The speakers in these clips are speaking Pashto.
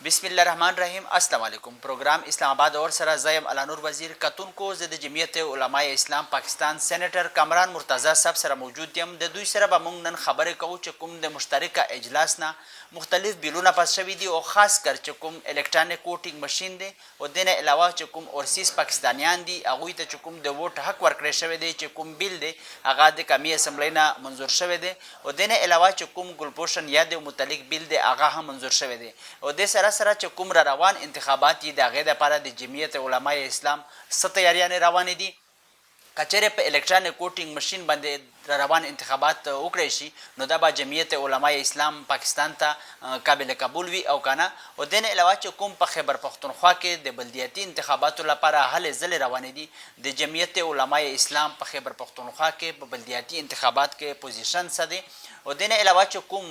बिस्मिल्लाहिर्रहमानिर्रहीम अस्सलाम वालेकुम। प्रोग्राम इस्लामाबाद और सरा ज़यम अलानूर वज़ीर कतुन को ज़द जमियत उलमाए इस्लाम पाकिस्तान सेनेटर कामरान मुर्तज़ा साहब सरा मौजूद यम द दुई सरा बा मुंग नन खबर कहू चकुम द मुश्तरका इजलास ना मुख्तलिफ बिलुना पास शवी दी और ख़ास कर चकुम इलेक्ट्रॉनिक वोटिंग मशीन दे और देने अलावा चकुम ओवरसीज़ पाकिस्तानियान दी अगुई त चकुम द वोट हक वर्करे शवे दे चकुम बिल दे आगा द कमी असम्बली ना मंजूर शवे दे और देने अलावा चकुम गुलपोषण याद मुतलिक बिल दे आगा हम मंजूर शवे दे और दे सरा सरा چې کوم را روان انتخابات دي د هغې دپاره د جمعیت علمای اسلام څه تیاریانې روانې دي که چیرې په الکترانیک ووټینګ مشین باندې روان انتخابات وکړی شي نو دا به جمعیت علمای اسلام پاکستان ته قابل قبول وي او که نه او دې نه علاوه چې کوم په خیبر پښتونخوا کې د بلدیاتي انتخاباتو لپاره هلې ځلې روانې دي د جمعیت علمای اسلام په خیبر پښتونخوا کې په بلدیاتي انتخابات کې پوزیشن څه دی او دې نه علاوه چې کوم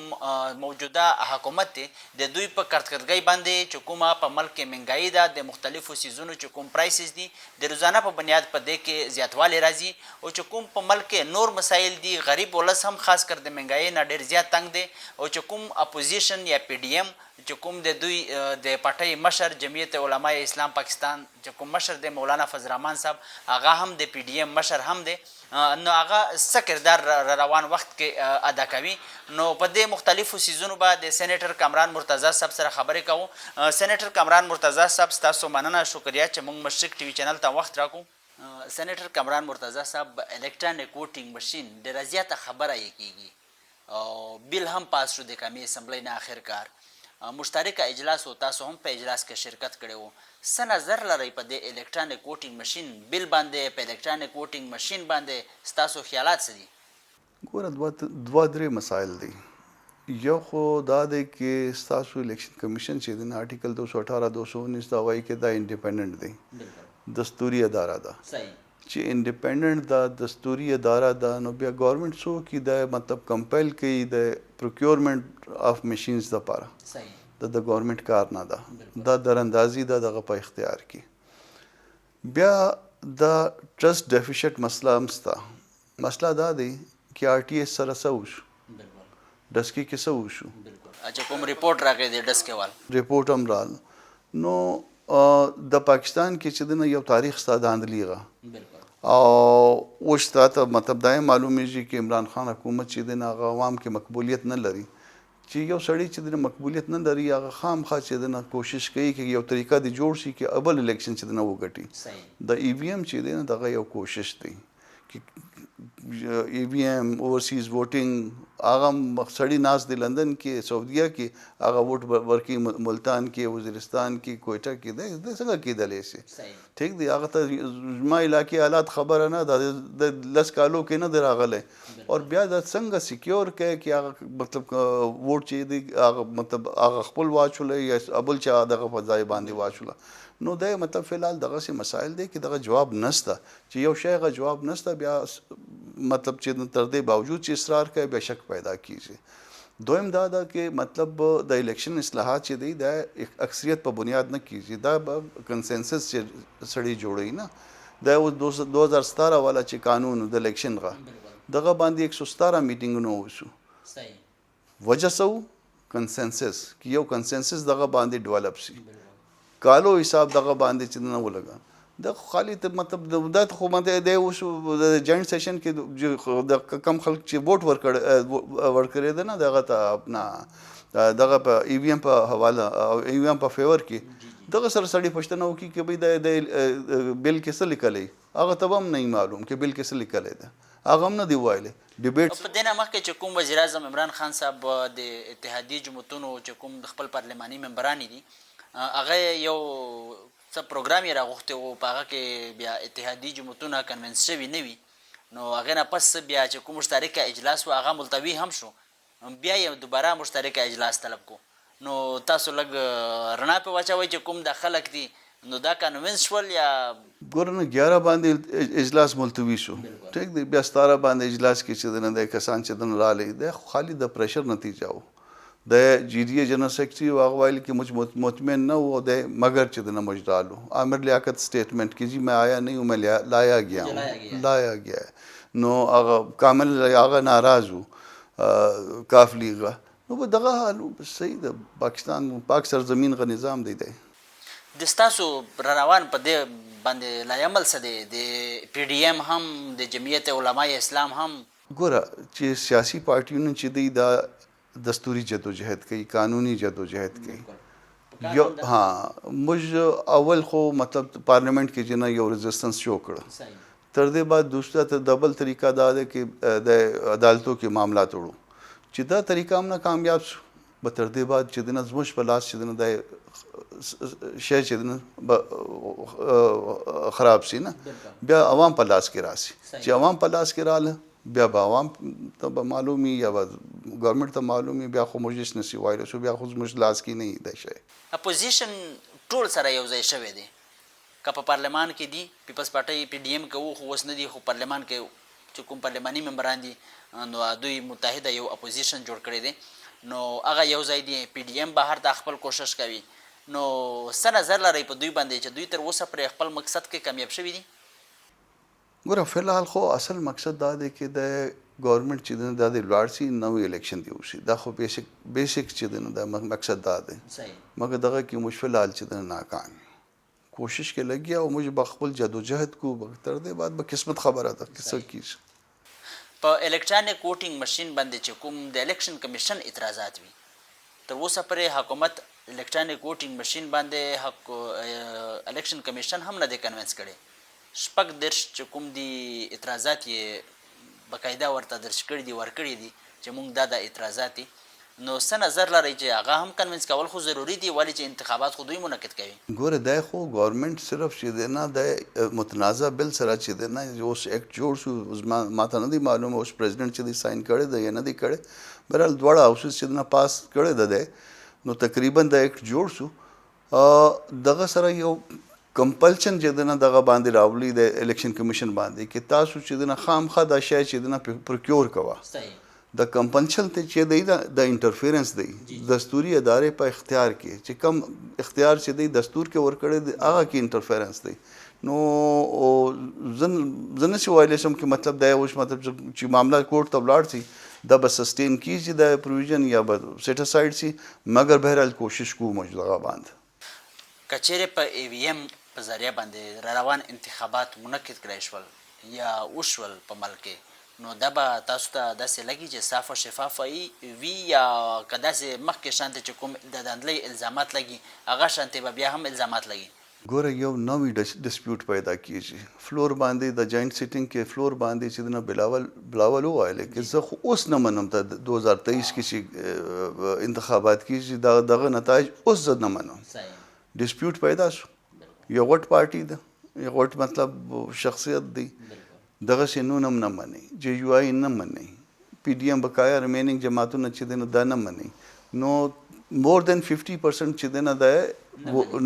موجوده حکومت دی د دوی په کارکردګۍ باندې چې کومه په ملک کې مهنګایي ده د مختلفو څیزونو چې کوم پرایسز دي د روزانه په بنیاد په دې کې زیاتوالی راځي او چې کوم په ملک کې نور مسایل دي غریب ولس هم خاص کر د مهنګایي نه ډېر زیات تنګ دی او چې کوم اپوزیشن یا پی ډي ایم چې کوم د دوی د پټۍ مشر جمعیت علمای اسلام پاکستان چې کوم مشر دی مولانا فضل الرحمن صاحب هغه هم د پی ډي ایم مشر هم دی نو هغه څه کردار روان وخت کې ادا کوي نو په دې مختلفو څیزونو به د سینیټر کامران مرتضی صاحب سره خبرې کوو سینیټر کامران مرتضی صاحب ستاسو مننه شکریه چې موږ مشرق ټي وي چینل ته وخت راکړو سینیټر کامران مرتضی صاحب الکترانیک ووټینګ مشین ډېره زیاته خبره یې کیږي او بیل هم پاس شو د قومي اسمبلی نه آخرکار مشترکه اجلاس و تاسو هم په اجلاس کې شرکت کړی وو څه نظر لرئ په دې الکترانیک ووټینګ مشین بیل باندې په الکترانیک ووټینګ مشین باندې ستاسو خیالات څه دي ګوره دوه درې مسایل دي یو خو دا دی چې ستاسو الیکشن کمیشن چې دی آرټیکل 218 219 دا وایي چې دا انډیپینډنټ دی دستوري اداره ده چې انډیپینډنټ دا دستوري اداره ده نو بیا ګورنمنټ څوک دا مطلب کمپایل کوي د پروکیورمنټ اف مشینز دپاره د ګورنمنټ کار نه ده دا دراندازي ده دغه په اختیار کې بیا دا ټرسټ ډیفیشنټ مسله هم شته مسله دا دی چې آر ټي ایس سره څه وشو ډسکې کې څه وشو چې کوم رپورټ راغی دی ډسکې وال رپورټ هم رال نو د پاکستان کې چې دنه یو تاریخ ستا داندلیغه او اوس ته مطلب دا معلومیږي چې عمران خان حکومت چې دنه هغه عوام کې مقبولیت نه لري چې یو سړی چې دنه مقبولیت نه لري هغه خامخا چې دنه کوشش کوي چې یو طریقه دی جوړ شي چې اول الیکشن چې دنه وګټي د ای وی ایم چې دنه دغه یو کوشش دی ای وی ایم اوورسیز ووټینګ هغه سړی ناس دی لندن کې سعودیه کې هغه ووټ ورکي ملتان کې وزیرستان کې کوئټه کې دی څنګه کېدلی شي ټیک دی هغه ته زما علاقې حالات خبره نه ده د لس کالو کې نه دی راغلی اور بیا دا څنګه سیکیور کوي چې هغه مطلب ووټ چې دی هغه مطلب هغه خپل واچولی یا ابل چا دغه په ځای باندې واچوله نو دا مطلب فلحال دغسې مسایل دی چې دغه جواب نشته چې یو شی هغه جواب نشته بیا مطلب چې تر دې باوجود چې اصرار کوي بیا شک پیدا کیږي دویم دا ده چې مطلب د الیکشن اصلاحات چې دی دا اکثریت په بنیاد نه کیږي دا به کنسنسس چې سړی جوړوي نه دا اوس 2017 والا چې قانون د الیکشن غا دغه باندې 117 میټینګونه وشو وجه څه کنسنسس چې یو کنسنسس دغه باندې ډیولپ شي کالو حساب دغه باندې چې نه ولګا د خالی ته مطلب د خو باندې د اوس د جاینټ سیشن کې د کم خلک چې ووټ ورکړي ده نه دغه ته اپنا دغه په ای وی ایم په حواله او ای وی ایم په فیور کې دغه سره سړی پښتنه وکړي چې بھئی د بل کې څه لیکلی هغه ته هم نه معلوم چې بل کې څه لیکلی ده هغه هم نه دی ویلی ډیبیټ په دې نه مخکې چې کوم وزیر اعظم عمران خان صاحب د اتحادیې جمهورتونو چې کوم د خپل پارلماني ممبران دي هغه یو څه پروګرام یې راغوښتی و په هغه کې بیا اتحادیې جمهورتونه کنوینس شوي نه وي نو هغې نه پس بیا چې کوم مشترکه اجلاس و هغه ملتوي هم شو بیا یې دوباره مشترکه اجلاس طلب کو نو تاسو لږ رڼا پې واچوئ چې کوم دا خلک دي نو دا کنوینس شول یا ګوره نه 11 باندې اجلاس ملتوي شو ټیک دی بیا 17 باندې اجلاس کې چې دنه د کسان چې دنه رالی د خالی د پریشر نتیجه و د جی ډي اے جنرل سیکرټري هغه ویل کہ مجھ مطمئن نہ ہو دے مگر چدنا مجھ ڈالو عامر لیاقت اسٹیٹمنٹ کی جی میں آیا نہیں ہوں میں لایا گیا ہوں لایا گیا ہے نو هغه کامل هغه ناراض و کاف لیغه نو به دغه حال صحیح د پاکستان پاک سرزمین غ نظام دی د ستاسو را روان په دې باندې لایعمل څه دی د پی ډي ایم هم د جمعیت علماء اسلام هم ګوره چې سیاسي پارټیونه چې دی دا دستوري جدوجہد کوي قانوني جدوجہد کوي یو ها موږ اول خو مطلب پارلیمنٹ کې جنا یو ریزिस्टेंस شو کړ تر دې بعد دوسرا ته ډبل طریقہ دا ده کې د عدالتو کې معاملات وړو چې دا طریقہ هم نه کامیاب شو به تر دې بعد چې د نظمش په لاس چې د شی چې خراب شي نه بیا عوام په لاس کې راسي چې عوام په لاس کې رااله بیا به عوام ته به معلومي یا به ګورنمنټ ته معلومي بیا خو موږ هیڅ نشي وایلی شو بیا خو زموږ لاس کې نه دی شی اپوزیشن ټول سره یو ځای شوی دی که په پارلمان کې دي پیپلز پارټۍ پی ډي ایم کې وو خو اوس نه دي خو پارلمان کې چې کوم پارلماني ممبران دي نو دوی متحده یو اپوزیشن جوړ کړی دی نو هغه یو ځای دی پی ډي ایم بهر ته خپل کوشش کوي نو څه نظر لرئ په دوی باندې چې دوی تر اوسه پرې خپل مقصد کې کامیاب شوي دي ګوره فلحال خو اصل مقصد دا دی چې د ګورنمنټ چې دی دا د لاړ شي نوې الیکشن دی وشي دا خو بیسک چې دی نو دا مقصد دا دی مګر دغه کې موږ فلحال چې دی ناکام کوشش کې لګیا او موږ به خپل جدوجہد کو تر دې بعد به قسمت خبره ده چې څه کیږي په الکترونیک ووټینګ ماشین باندې چې کوم د الیکشن کمیشن اعتراضات وي تر اوسه پرې حکومت الکترونیک ووټینګ ماشین باندې الیکشن کمیشن هم نه دی کنوینس کړی شپږ دېرش چې کوم دي اعتراضات یې باقاعده ورته درج کړي دي ورکړي دي چې موږ دا د اعتراضات دي نو څه نظر لرئ چې هغه هم کنوینس کول خو ضروري دي ولې چې انتخابات خو دوی منعقد کوي ګوره دا خو ګورنمنټ صرف چې دی نه د متنازع بل سره چې دی نه اوس ایکټ جوړ شو ما ته نه دی معلومه اوس پریزیډنټ چې دی ساین کړی دی یا نه دی کړی بهرحال دواړه هاوسز چې نه پاس کړی ده دی نو تقریبا د ایکټ جوړ شو دغه سره یو کمپلشن چې دی نه دغه باندې راولي د الیکشن کمیشن باندې کې تاسو چې دی نه خامخا دا شی چې دی نه پروکیور کوه د کمپلشن ته چې دی د انټرفیرنس دی دستوري ادارې په اختیار کې چې کم اختیار چې دی دستور کې ورکړی دی هغه کې انټرفیرنس دی نو زه نشي ویلی شم چې مطلب دا اوس مطلب چې معامله کورټ ته ولاړ شي دا به سسټین کیږي د پروویژن یا به سیټ اساید شي مګر بهرحال کوشش کوو موږ دغه باندې که چیرې په ای وي ایم په ذریعه باندې را روان انتخابات منعقد کړی شول یا وشول په ملک کې نو دا به تاسو ته داسې لګي چې صاف او شفاف وي یا که داسې مخکې شانتې چې کوم د داندلۍ الزامات لګي هغه شانتې به بیا هم الزامات لګي ګوره یو نوې ډسپیوټ پیدا کیږي فلور باندې د جاینټ سیټینګ کې فلور باندې چې نه بلاول وویل چې زه خو اوس نه منم ته 2023 کې چې انتخابات کیږي دغه نتایج اوس زه نه منم ډسپیوټ پیدا شو یو غټ پارټي ده یو غټ مطلب شخصیت دی دغه شنو نه مني جے یو آی نه مني پی ډي ایم بقایا ریمیننګ جماعتونه چې دنه دا نه مني نو مور دین 50% چې دنه دا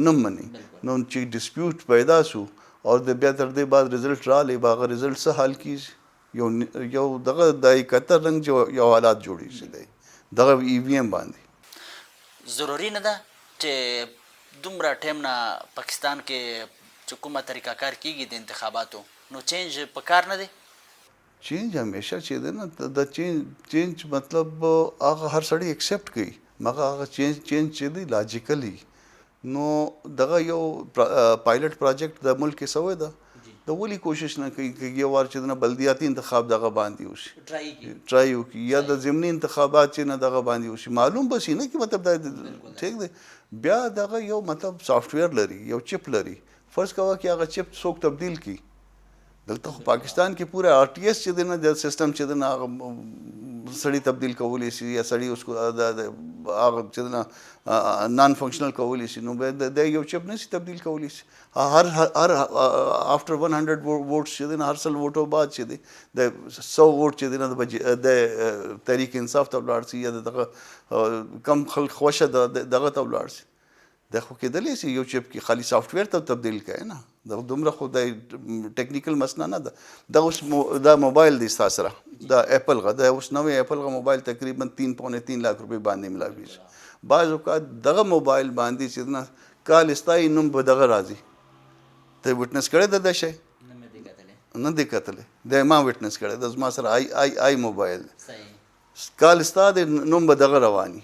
نه مني نو چې ډسپیوټ پیدا شو او د بیا تر دې بعد رزلټ را لې باغ رزلټ څه حل کیږي یو دغه د 71 رنګ یو حالات جوړی شي دغه ای وی ایم باندې ضروری نه ده چې دومره ټیم نه پاکستان کې چې کومه طریقه کار کیږي د انتخاباتو نو چینج په کار نه دی چینج همیشه چې دی نه د چینج مطلب هغه هر سړی ایکسپټ کوي مګر هغه چینج چې دی لاجیکلی نو دغه یو پایلټ پروجیکټ د ملک کې سوی ده د ولي کوشش نه کوي چې یو وار چې نه بلدیاتي انتخاب دغه باندې وشي ټرای وکړي یا د ضمني انتخابات چې نه دغه باندې وشي معلوم به شي نه چې مطلب دا ٹھیک دی بیا دغه یو مطلب سافټویر لري یو چپ لري فرض کوه چې هغه چپ څوک تبدیل کی دلته خو پاکستان کې پوره آر ټي ایس چې دی نه د سیسټم چې دی نه هغه سړی تبدیل کولی شي یا سړی اوس هغه چې دی نه نان فنکشنل کولی شي نو د یو چپ نه شي تبدیل کولی شي هر آفټر 100 ووټس چې دی نه هر سل ووټو بعد چې دی د 100 ووټ چې دی نه د تحریک انصاف ته ولاړ شي یا دغه کم خلک خوښه دغه ته ولاړ شي دا خو کېدلی شي یو چپ کې خالي سافټویر ته تبدیل کړي نه دا دومره خو د ټیکنیکل مسله نه ده دا اوس دا موبایل دی ستاسو سره دا اپل غا دا اوس نوې اپل غا موبایل تقریبا 3.3 لک روپۍ باندې ملاوي بعض اوقات دغه موبایل باندې چې نه کال استای نوم به دغه راځي ته وټنس کړی د شی نه دی کتلې د ما وټنس کړی د زما سره آی موبایل کال ستا دی نوم به دغه رواني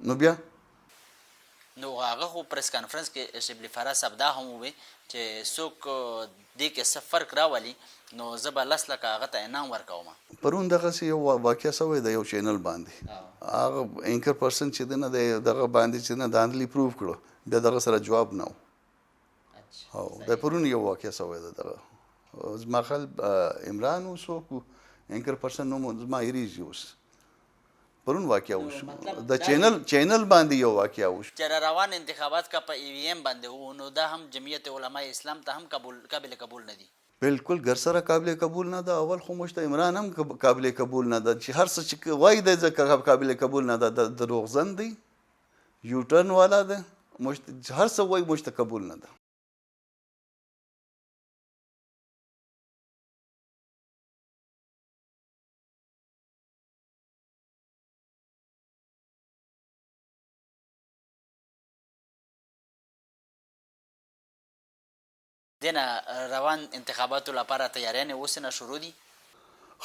نو بیا نو هغه خو پریس کانفرنس کې شبلی فراز صاحب دا هم ووی چې څوک دې کې څه فرق راولي نو زه به 10 لکه هغه ته انعام ورکوم. پرون دغسې یو واقعه سوی د یو چینل باندې هغه اینکر پرسن چې دی نه دغه باندې چې نه داندلي پروف کړو بیا دغه سره جواب نه و او د پرون یو واقعه سوی ده دغه زما خیال عمران و څوک و اینکر پرسن نوم زما هېرېږي اوس پرون واقعه وشو د چینل باندې یو واقعه وشو چې را روان انتخابات کا په EVM باندې وو نو دا هم جمعیت علماء اسلام ته هم قابل قبول نه دي. بالکل ګر سره قابل قبول نه ده. اول خو موږ ته عمران هم قابل قبول نه ده چې هر څه چې وایي دی ځکه قابل قبول نه ده دروغجن دی یوټرن والا ده موږ هر څه وایي موږ ته قبول نه ده. دینه روان انتخاباتو لپاره تیاریانې اوس نه شروع دي.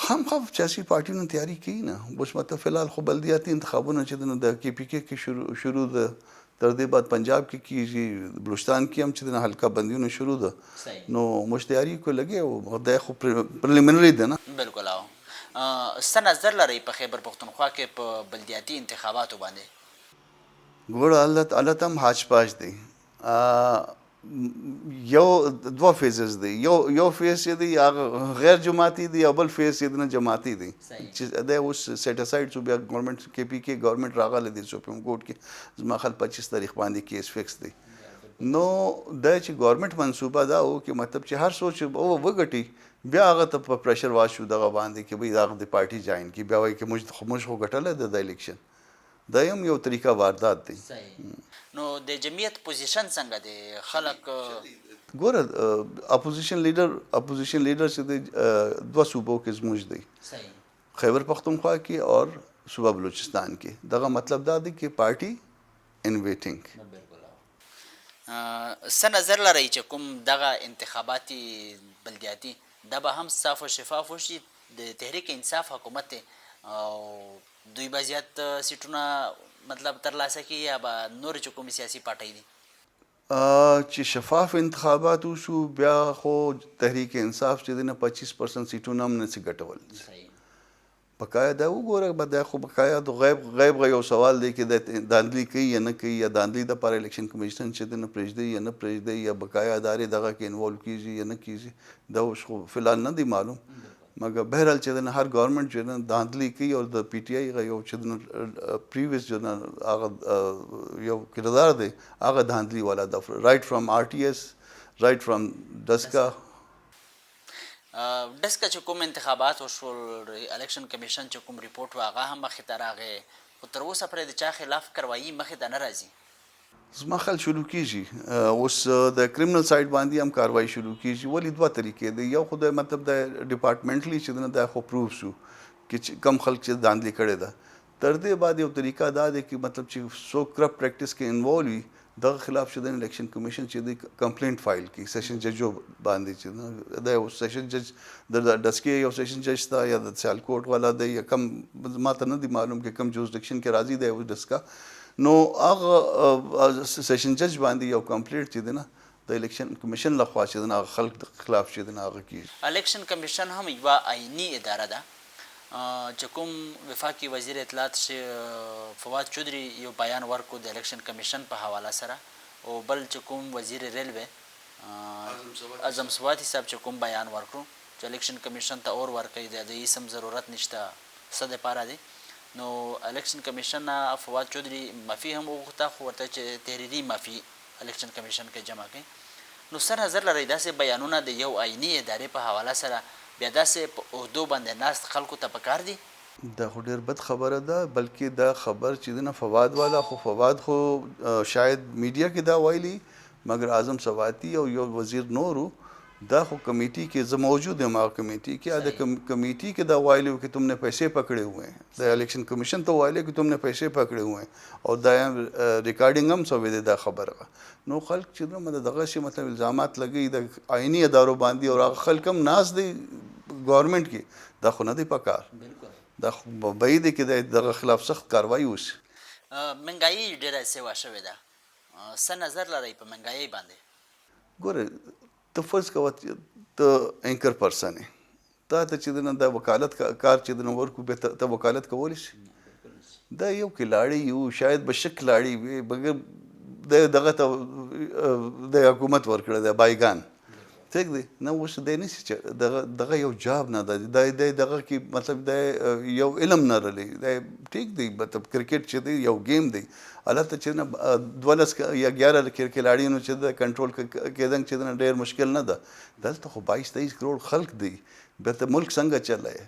هم سیاسي پارټیونو تیاری کوي نه اوس مته فلحال خو بلدیاتي انتخابونه چې د KPK کې شروع ده تر دې بعد پنجاب کې کیږي بلوچستان کې هم چې د حلقه بندیونه شروع ده نو موږ تیاری کو لګي او دا خو پریلیمنري ده نه بالکل. او څه نظر لري په خیبر پښتونخوا کې په بلدیاتي انتخاباتو باندې؟ ګوره الله تم حاج پاش دی یو دوه فیزز دی یو فیز چې دی هغه غیر جماعتي دی او بل فیز چې نه جماعتي دی چې دا اوس سیټ اساید شو بیا ګورنمنت KPK ګورنمنت راغلی دی سپریم کورټ کې زما خل 25 تاریخ باندې کیس فکس دی نو دا چې ګورنمنت منصوبه دا او کې مطلب چې هر سوچ او وګټي بیا هغه ته په پریشر واشو دغه باندې کې به هغه د پارټي جاین کې بیا وایي کې موږ خو ګټله د الیکشن دا هم یو طریقه واردات دی. نو د جمعیت پوزیشن څنګه دی خلک ګوره اپوزیشن لیډر چې دی دوه صوبو کې زموږ دی خیبر پختونخوا کې اور صوبه بلوچستان کې دغه مطلب دا دی چې پارټي ان ویټینګ. څه نظر لرئ چې کوم دغه انتخاباتي بلدیاتي دا به هم صاف و شفاف وشي د تحریک انصاف حکومت او دوی به زیات سیټونه مطلب ترلاسه کړي یا به نور چې کومې سیاسي پارټۍ دي چې شفاف انتخابات وشو بیا خو تحریک انصاف چې دی نه 25% سیټونه هم نسي ګټول. بقایا دا وګوره به دا خو بقایا د غیب یو سوال دی چې د داندلي کوي یا نه کوي یا داندلي دپاره الیکشن کمیشن چې دی نه پرېږدي یا نه پرېږدي یا بقایا ادارې دغه کې انوالو کیږي یا نه کیږي دا اوس خو فلحال نه دی معلوم مګر بهرحال چې د هر ګورنمنټ چې نه داندلي کوي او د PTI یو چې د پریویس جو نه هغه یو کردار دی هغه داندلي والا د رایټ فرام RTS رایټ فرام ډسکا چې کوم انتخابات وشول الیکشن کمیشن چې کوم ریپورټ و هغه هم مخې ته راغی خو تر اوسه پورې د چا خلاف کاروایي مخې ته نه راځي. زما خیال شروع کیږي اوس د کریمنل سایډ باندې هم کاروایی شروع کیږي ولې دوه طریقې دی یو خو د مطلب د ډپارټمنټلی چې دا خو پروف شو چې کم خلک چې داندلي کړی ده تر دې بعد یو طریقه دا دی چې مطلب چې څوک کرپټ پریکټس کې انوالو وي دغه خلاف چې د الیکشن کمیشن چې د کمپلینټ فایل کی سیشن ججو باندې چې دا یو سیشن جج د ډسکې یو سیشن جج تا یا د سیالکوټ والا دی یا کم ماته نه دی معلوم کې کم جوزډکشن کې راځي دی او ډسکا نو هغه سیشن جج باندې یو کمپلیټ چې دی نه د الیکشن کمیشن لخوا چې د خلک خلاف چې د هغه کیږي. الیکشن کمیشن هم یوه آئینی اداره ده چې کوم وفاقي وزیر اطلاعات فواد چودري یو بیان ورکو د الیکشن کمیشن په حواله سره او بل چې کوم وزیر ریلوے اعظم سواتي صاحب چې کوم بیان ورکړو چې الیکشن کمیشن ته اور ورکوي د هیڅ هم ضرورت نشته څه دپاره دی نو الیکشن کمیشن فواد چودري معافي هم وغوښته خو ورته چې تحریري معافي الیکشن کمیشن کې جمع کړي. نو څه نظر لرئ داسې بیانونه د یو آئیني ادارې په حواله سره بیا داسې په عهدو باندې ناست خلکو ته پکار دي؟ دا خو ډېر بد خبره ده بلکې دا خبر چې دی نه فواد والا خو فواد خو شاید میډیا کې دا وایلی مگر اعظم سواتی او یو وزیر نورو دا خو کمیٹی کې زه موجود یم هغه کمیٹی کې د کمیٹی کې دا وایلی کہ تم نے پیسے پکڑے ہوئے ہیں د الیکشن کمیشن تو وایلی کہ تم نے پیسے پکڑے ہوئے ہیں اور دا ریکارډینګ هم سوی دی دا خبره نو خلک چې نو دغه شی مطلب الزامات لګي د آئینی ادارو باندې او هغه خلک هم ناز دی گورنمنٹ کې دا خو نه دی پکار دا خو بعید دی چې دغه خلاف سخت کاروایي وشي. منګایي ډېره سیوا شوې ده، څه نظر لرئ په منګایي باندې؟ ګوره ته فرض کوه ته اینکر پرسن یې، تا ته چې د نه دا وکالت کار چې د نه ورکو بیا ته وکالت کولی شي؟ دا یو کلاړی یو شاید به ښه کلاړی وي مګر دغه ته د حکومت ورکړی دی بایګان. ٹھیک دی نه اوس دی نشي چې دغه یو جاب نه ده دغه کې مطلب د یو علم نه لري ٹھیک دی مطلب کرکټ چې دی یو گیم دی هلته چې نه 12 یا 11 کلاړیانو چې د کنټرول کېدل چې نه ډېر مشکل نه ده. دلته خو 22-23 کروڑ خلق دی، بیا ته ملک څنګه چلائے؟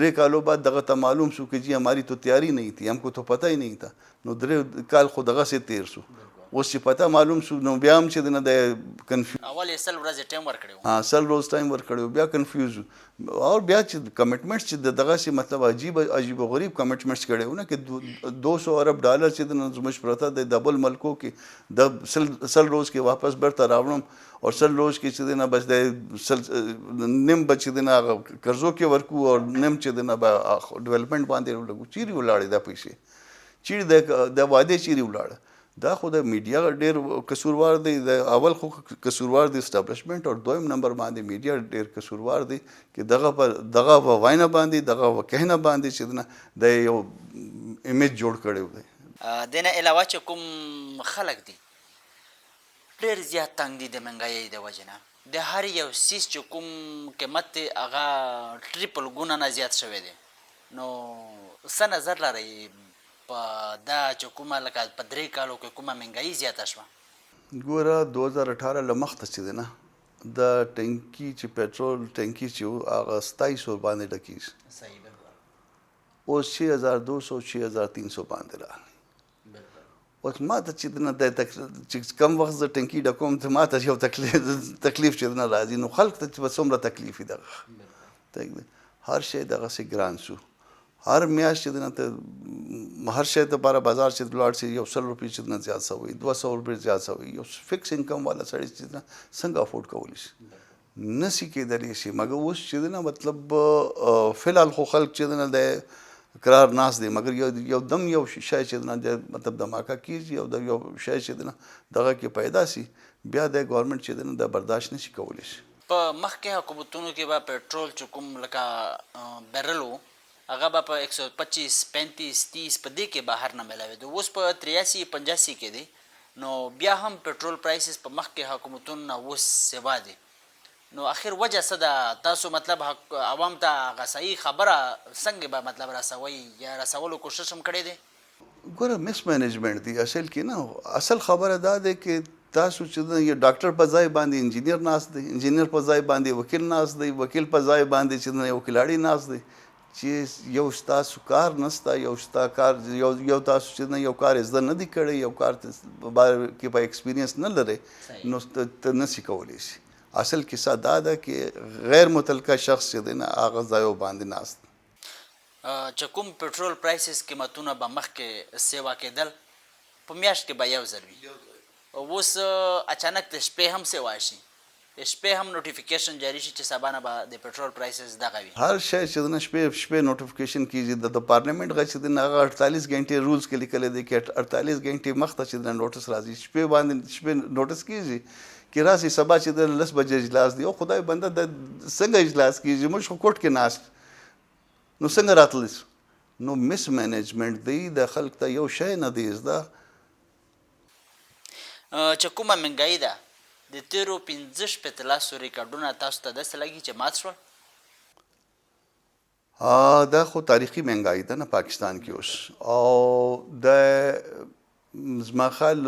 3 کالوں بعد دغه ته معلوم شو کہ جی ہماری تو تیاری نہیں تھی، ہم کو تو پتہ ہی نہیں تھا. نو 3 کال خو دغه سے تیر شو، اوس چې پته معلوم شو نو بیا هم چې نه د کنفیوز اول یې 100 ورځې ټایم ورکړی و، 100 روز ټایم ورکړی بیا کنفیوز او بیا چې کمټمنټس چې دغه سي مطلب عجیب و غریب کمټمنټس کړي ونه کې $200 ارب چې د زموږ پرته د ډبل ملکو کې د 100 روز کې واپس برته راوړم او 100 روز کې چې نه بس د نیم بچ د نه قرضو کې ورکو او نیم چې د نه ډیولپمنٹ باندې لګو چیرې ولاړې دا پیسې چیرې د واده چیرې ولاړه. دا خو د میډیا ډېر قصوروار دی، د اول خو قصوروار دی اسټابلیشمنټ او دویم نمبر باندې میډیا ډېر قصوروار دی چې دغه واینا باندې دغه کهنه باندې چې نه د یو ایمیج جوړ کړی دی. دنه علاوه چې کوم خلک دي ډېر زیات تنګ دي د منګایي د وجې نه، د هر یو سیس چې کوم قیمت دی هغه ټریپل ګونه نه زیات شوی دی، نو څه نظر لرئ په دا چې کومه لکه په 3 کالو کې کومه منګایي زیاته شوه؟ ګوره 2018 له مخته چې دی نه د ټینکي چې پټرول ټینکي چې و هغه 2700 باندې ډکیږي، صحیح بالکل اوس 6200 6300 باندې راغلی. اوس ما ته چې نه د چې کم وخت زه ټینکي ډکوم ته ما ته یو تکلیف چې نه راځي نو خلک ته به څومره تکلیف وي دغه هر شی دغسې ګران شو. هر میاشت چې نه ته هر شی لپاره بازار چې ولاړ شي یو 100 روپۍ چې نه زیات شوی 200 روپۍ زیات شوی یو فکس انکم والا سړی چې نه څنګه افورډ کولی شي نسی کېدلی شي. مګر اوس چې نه مطلب فلحال خو خلک چې نه د قرار ناست دی مګر یو دم یو شی چې نه مطلب دماکه کیږي او د یو شی چې نه دغه کې پیدا شي بیا د ګورنمنټ چې نه د برداشت نشي کولی شي. په مخکې حکومتونو کې به پټرول چې کوم لکه بیرل و هغه به په 125 35 30 په دې کې بهر نه میلاوېدو، اوس په 83 85 کې دی، نو بیا هم پټرول پرایسز په مخکې حکومتونو نه اوس سوا دي، نو اخر وجه څه ده؟ تاسو مطلب عوام ته هغه صحیح خبره څنګه به مطلب رسوئ یا رسولو کوشش هم کړی دی؟ ګوره مس مینجمنټ دی اصل کې نه، اصل خبره دا ده کې تاسو چې یو ډاکټر په ځای باندې انجینیر ناست دی، انجینیر په ځای باندې وکیل ناست دی، وکیل په ځای باندې چې یو کلاړی ناست دی چې یو ستاسو کار نسته، یو ستا کار یو تاسو چې نه یو کار زده نه دی کړی، یو کار کې په ایکسپیرینس نه لرئ نو ته نسی کولی شي. اصل کیسه دا ده کې غیر متعلقه شخص چې دی نه هغه ځایو باندې ناست. چې کوم پټرول پرایسز قیمتونه به مخکې سیوا کېدل په میاشت کې به 1 ځل وي، اوس اچانک د شپې هم سیوا شي، د شپې هم نوټیفیکیشن جاری شي چې سبا نه به د پټرول پرایسز دغه وي. هر شی چې نه شپې نوټیفیکیشن کیږي د پارلیمنت غږ چې نه هغه 48 غنټې رولز کې لیکل دي کې 48 غنټې مخته چې نوټس راځي شپې باندې شپې نوټس کیږي کې راسي سبا چې د 10 بجې اجلاس دی او خدای بنده د څنګه اجلاس کیږي موږ خو کوټ کې ناست نو څنګه راتلی نو مس مینجمنټ دی د خلک ته یو شی نه دی زده. چې کومه منګایي ده د تیرو 15 ریکارډونه تاسو ته داسې لګي چې مات شول؟ دا خو تاریخي منګایي ده نه پاکستان کې اوس او د زما خیال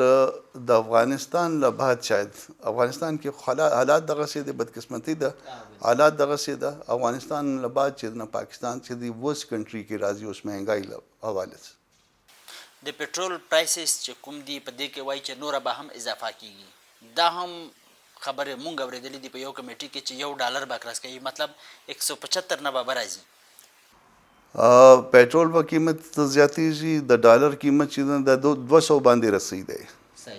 د افغانستان له بعد شاید افغانستان کې حالات دغسې د بدقسمتي ده حالات دغسې ده افغانستان له بعد چې نه پاکستان چې د ورسټ کنټري کې راځي اوس منګایي له حواله څخه. د پټرول پرایسز چې کوم دي په دې کې وایي چې نوره به هم اضافه کیږي، دا هم خبرې مونږ اورېدلې دي په یو کمیټي کې چې $1 به کراس کوي، مطلب 175 نه به راځي. پټرول په قیمت زیاتېږي، د ډالر قیمت چې د 200 باندې رسیدي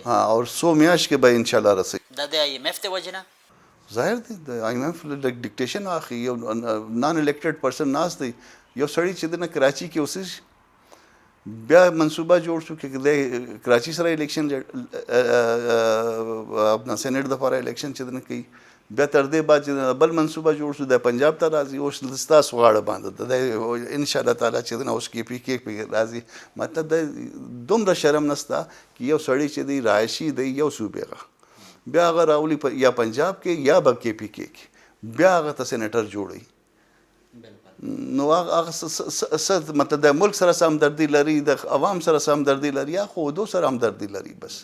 ها او 100 میاشت کې به ان شاء الله رسي. دا د IMF ته وجه نه ظاهر دی د IMF ډیکټیشن اخی یو نان الیکټډ پرسن ناست دی یو سړی چې د نه کراچي کې اوسېږي بیا منصوبه جوړ شو چې د کراچي سره الیکشن اپنا سینټ دپاره الیکشن چې د نه کوي بیا تر دې بعد چې بل منصوبه جوړ شو د پنجاب ته راځي اوس ستاسو غاړه باندې د انشاءالله تعالی چې د نه اوس کې پی کې راځي مطلب د دومره شرم نسته چې یو سړی چې دی رایشي دی یو صوبې بیا هغه راولي یا پنجاب کې یا به کې پی کې بیا هغه ته سینیټر جوړوي نو هغه مطلب د ملک سره همدردي لري د عوام سره همدردي لري یا خو دو سره همدردي لري بس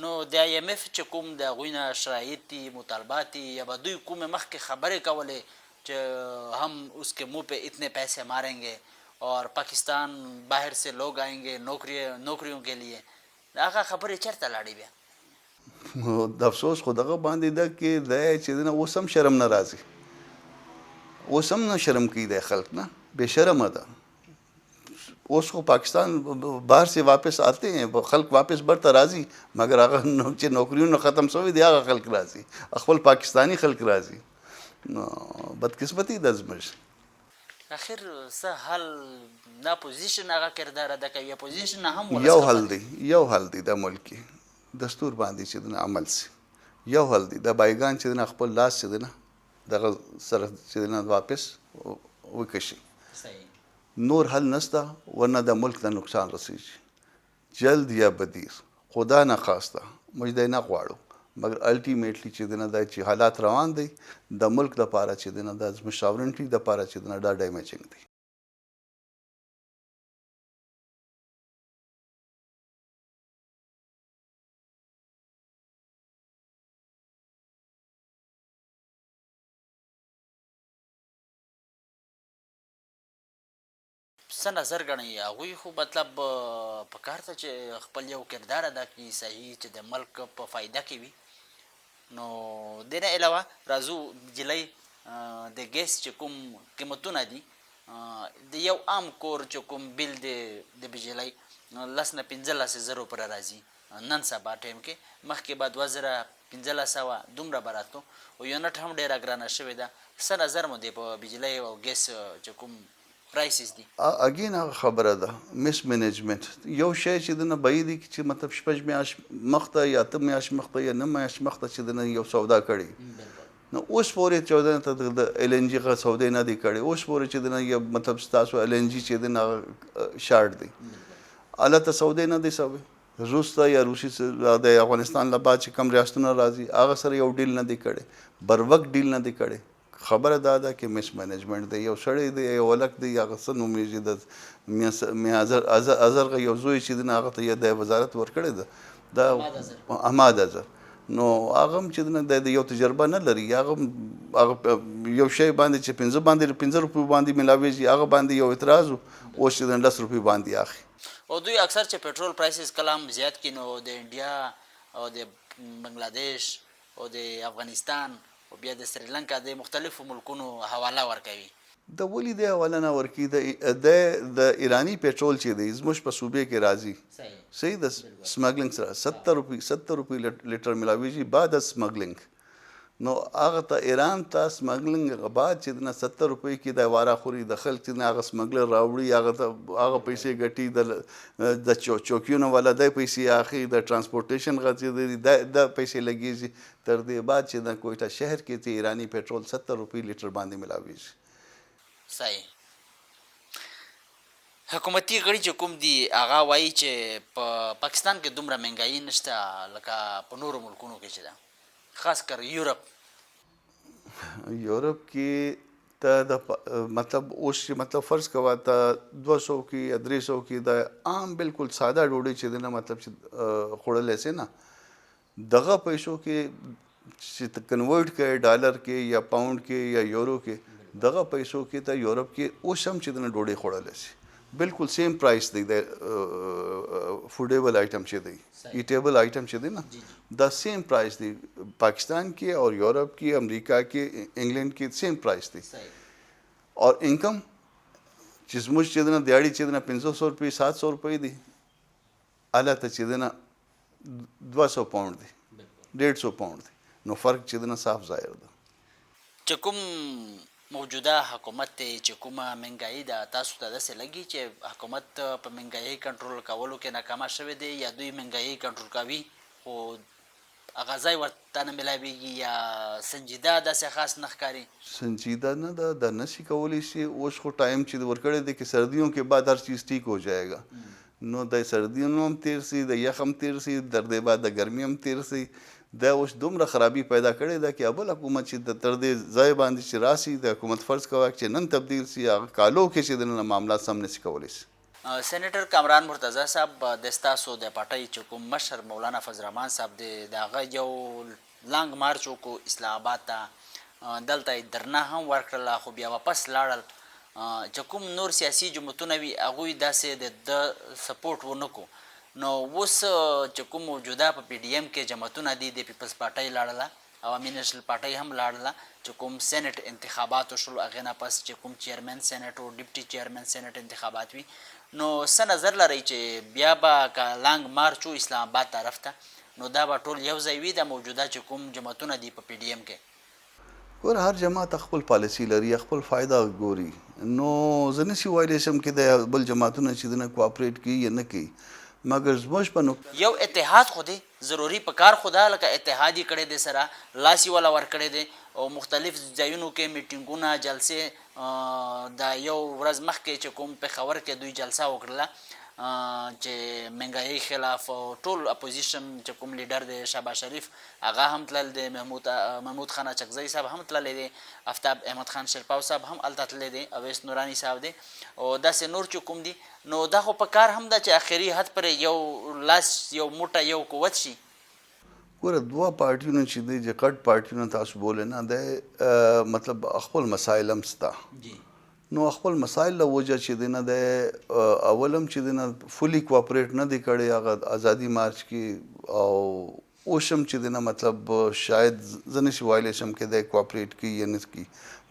نو د IMF چې کوم د هغوی نه شرایط دي مطالبات دي یا به دوی کومې مخکې خبرې کولې چې هم اس کے منہ پہ اتنے پیسے ماریں گے اور پاکستان باہر سے لوگ آئیں گے نوکریوں کے لیے هغه خبرې چېرته لاړې بیا د افسوس خو دغه باندې ده کې دی چې نه اوس هم شرم نه راځي اوس هم نه شرم کوي دی خلق نه بے شرمه ده اوس خو پاکستان باہر سے واپس آتے ہیں خلق واپس برته راځي مگر هغه چې نوکریونه ختم شوي دي هغه خلق راځي خپل پاکستانی خلق راځي نو بدقسمتي ده زموږ اخر څه حل دا پوزیشن هغه کردار ادا کوي یا پوزیشن هم یو حل دی د ملک دستور باندې چې د عمل سي یو حل دی د بایګان چې د خپل لاس چې د دغه سره چې د واپس وکشي نور حل نسته ورنه د ملک ته نقصان رسیږي جلد یا بدیر خدا نه خواسته موږ دی نه غواړو مګر الټیمیټلی چې د دا چې حالات روان دی د ملک لپاره چې د مشاورنټي لپاره چې د دا ډیمیجینګ دی څه نظر ګڼئ هغوی خو مطلب په کار ته چې خپل یو کردار ادا کړي صحیح چې د ملک په فایده کې وي نو دې نه علاوه راځو جلۍ د ګیس چې کوم قیمتونه دي د یو عام کور چې کوم بیل دی د بجلۍ 10 نه 15 زره پورې راځي نن سبا ټایم کې مخکې به 2015 دومره به راتلو او یونټ هم ډېره ګرانه شوې ده څه نظر مو دی په بجلۍ او ګیس چې کوم پرایسز دي اگین هغه خبره ده مس مینجمنت یو شی چې د نه بعید چې مطلب شپږ میاشت مخته یا 8 میاشت مخته یا 9 میاشت مخته چې د نه یو سودا کړي نو اوس پورې 14 ته د LNG غا سودا نه دی کړي اوس پورې چې د نه یو مطلب تاسو LNG چې د نه شارټ دی اله ته سودا نه دی سوي روس ته یا روسي د افغانستان له بعد چې کم ریاستونه راځي هغه سره یو ډیل نه دی کړي بر وخت ډیل نه دی کړي خبره دا ده کې مس مینجمنت دی یو سړی دی یو ولک دی هغه څه نومیږي د ازر یو زوی چې د هغه ته د وزارت ورکړی ده د احمد ازر نو هغه هم چې د یو تجربه نه لري هغه یو شی باندې چې 15 روپۍ باندې ملاویږي هغه باندې یو اعتراض او چې 10 روپۍ باندې اخی او دوی اکثر چې پټرول پرایسز کلام زیات کینو د انډیا او د بنگلاديش او د افغانستان او بیا د سریلانکا د مختلفو ملکونو حواله ورکوي د ولې د حواله نه ورکي د ایرانی پټرول چې دی زموږ په صوبې کې راځي صحیح د سمګلینګ سره 70 روپۍ لیټر ملاویږي بعد از سمګلینګ نو هغه ته ایران ته سمګلینګ بعد چې د 70 روپۍ کې د واره خوري د خلک چې هغه سمګلر راوړي هغه پیسې ګټي د چوکیونو ولا د پیسې اخی د ترانسپورټیشن غځي د پیسې لګیږي تر دې بعد چې د کوټه شهر کې ته ایرانی پټرول 70 روپۍ لیټر باندې ملاویږي صحیح حکومتي غړي چې کوم دي هغه وایي چې په پاکستان کې دومره مهنګایي نشته لکه په نورو ملکونو کې چې ده خاص کر یورپ کې ته د مطلب اوس مطلب فرض کوه ته 200 کې یا 300 کې د عام بالکل ساده ډوډۍ چې نه مطلب چې خوړلې سي نه دغه پیسو کې چې کنورټ کړي ډالر کې یا پاوند کې یا یورو کې دغه پیسو کې ته یورپ کې اوس هم چې نه ډوډۍ خوړلې سي بالکل سیم پرایس دی د فوډیبل آیټم چې دی ایټیبل آیټم چې دی نه دا سیم پرایس دی پاکستان کې اور یورپ کې امریکا کې انګلینڈ کې سیم پرایس دی اور انکم چې زموږ چې دی نه دیاړي چې دی نه 500 روپۍ 700 روپۍ دی اله ته چې دی نه 200 پاوند دی 150 پاوند دی نو فرق چې دی نه صاف ظاهر ده چې کوم موجوده حکومت ته چې کومه مهنګایي ده تاسو ته داسې لګي چې حکومت په مهنګایي کنټرول کولو کې ناکامه شوی دی یا دوی مهنګایي کنټرول کوي خو هغه ځای ورته نه میلاویږي یا سنجیده داسې خاص نه ښکاري؟ संजीदा ना दा नसी कवली से ओस को टाइम चीज वर्कड़े दे कि सर्दियों के बाद हर चीज़ ठीक हो जाएगा नो द सर्दियों में हम तीर सी द यखम तीर सी दर्दे बाद द गर्मी हम तीर सी द उस दुमरा खराबी पैदा करे दा कि अबल हुकूमत ची द तर्दे ज़ाय बांधी ची रासी द हुकूमत फ़र्ज़ कवा कि नन तब्दील सी कालो के ची दिन मामला सामने सी कवली से سینیټر کامران مرتضی صاحب د ستاسو د پارټۍ چې کوم مشر مولانا فضل الرحمن صاحب دی د هغه یو لانګ مارچ وکړو اسلام آباد ته دلته یې درنه هم ورکړله خو بیا واپس لاړل چې کوم نور سیاسي جماعتونه وي هغوی داسې د سپورټ ونه کړو نو اوس چې کوم موجوده په پی ډي ایم کې جماعتونه دي د پیپلز پارټۍ لاړله عوامي نیشنل پارټۍ هم لاړله چې کوم سینټ انتخابات وشول هغې نه پس چې کوم چیرمن سینټ او ډپټي چیرمن سینټ انتخابات وي نو څه نظر لرئ چې بیا به که لانګ مارچ اسلام آباد طرف ته نو دا به ټول یو ځای وي د موجوده چې کوم جماعتونه دي په پی ډي ایم کې؟ ور هر جماعت خپل پالیسی لري خپل فایده ګوري نو زه نشي ویلی شم کې د بل جماعتونه چې دنه کوآپریټ کوي یا نه کوي مګر زموږ په نو یو اتحاد خو دی ضروري په کار خو ده لکه اتحاد یې کړی دی سره لاس یې والا ورکړی دی او مختلف ځایونو کې میټینګونه جلسې دا یو ورځ مخکې چې کوم پېښور کې دوی جلسه وکړله چې مهنګایي خلاف ټول اپوزیشن چې کوم لیډر دی شهباز شریف هغه هم تللی دی محمود خان اچکزی صاحب هم تللی دی آفتاب احمد خان شیرپاو صاحب هم هلته تللی دی اویس نوراني صاحب دی او داسې نور چې کوم دي نو دا خو په کار هم ده چې آخري حد پرې یو لاس یو موټه یو قوت شي ګوره دوه پارټیونه چې دی چې کټ پارټیونه تاسو بولې نه دی مطلب خپل مسایل هم سته نو خپل مسایل له وجه چې دی نه دی اولم چې دی نه فلی کوآپریټ نه دی کړی هغه ازادي مارچ کې او اوشم چې دی نه مطلب شاید زه نشي ویلی شم کې دی کوآپریټ کوي یا نه کوي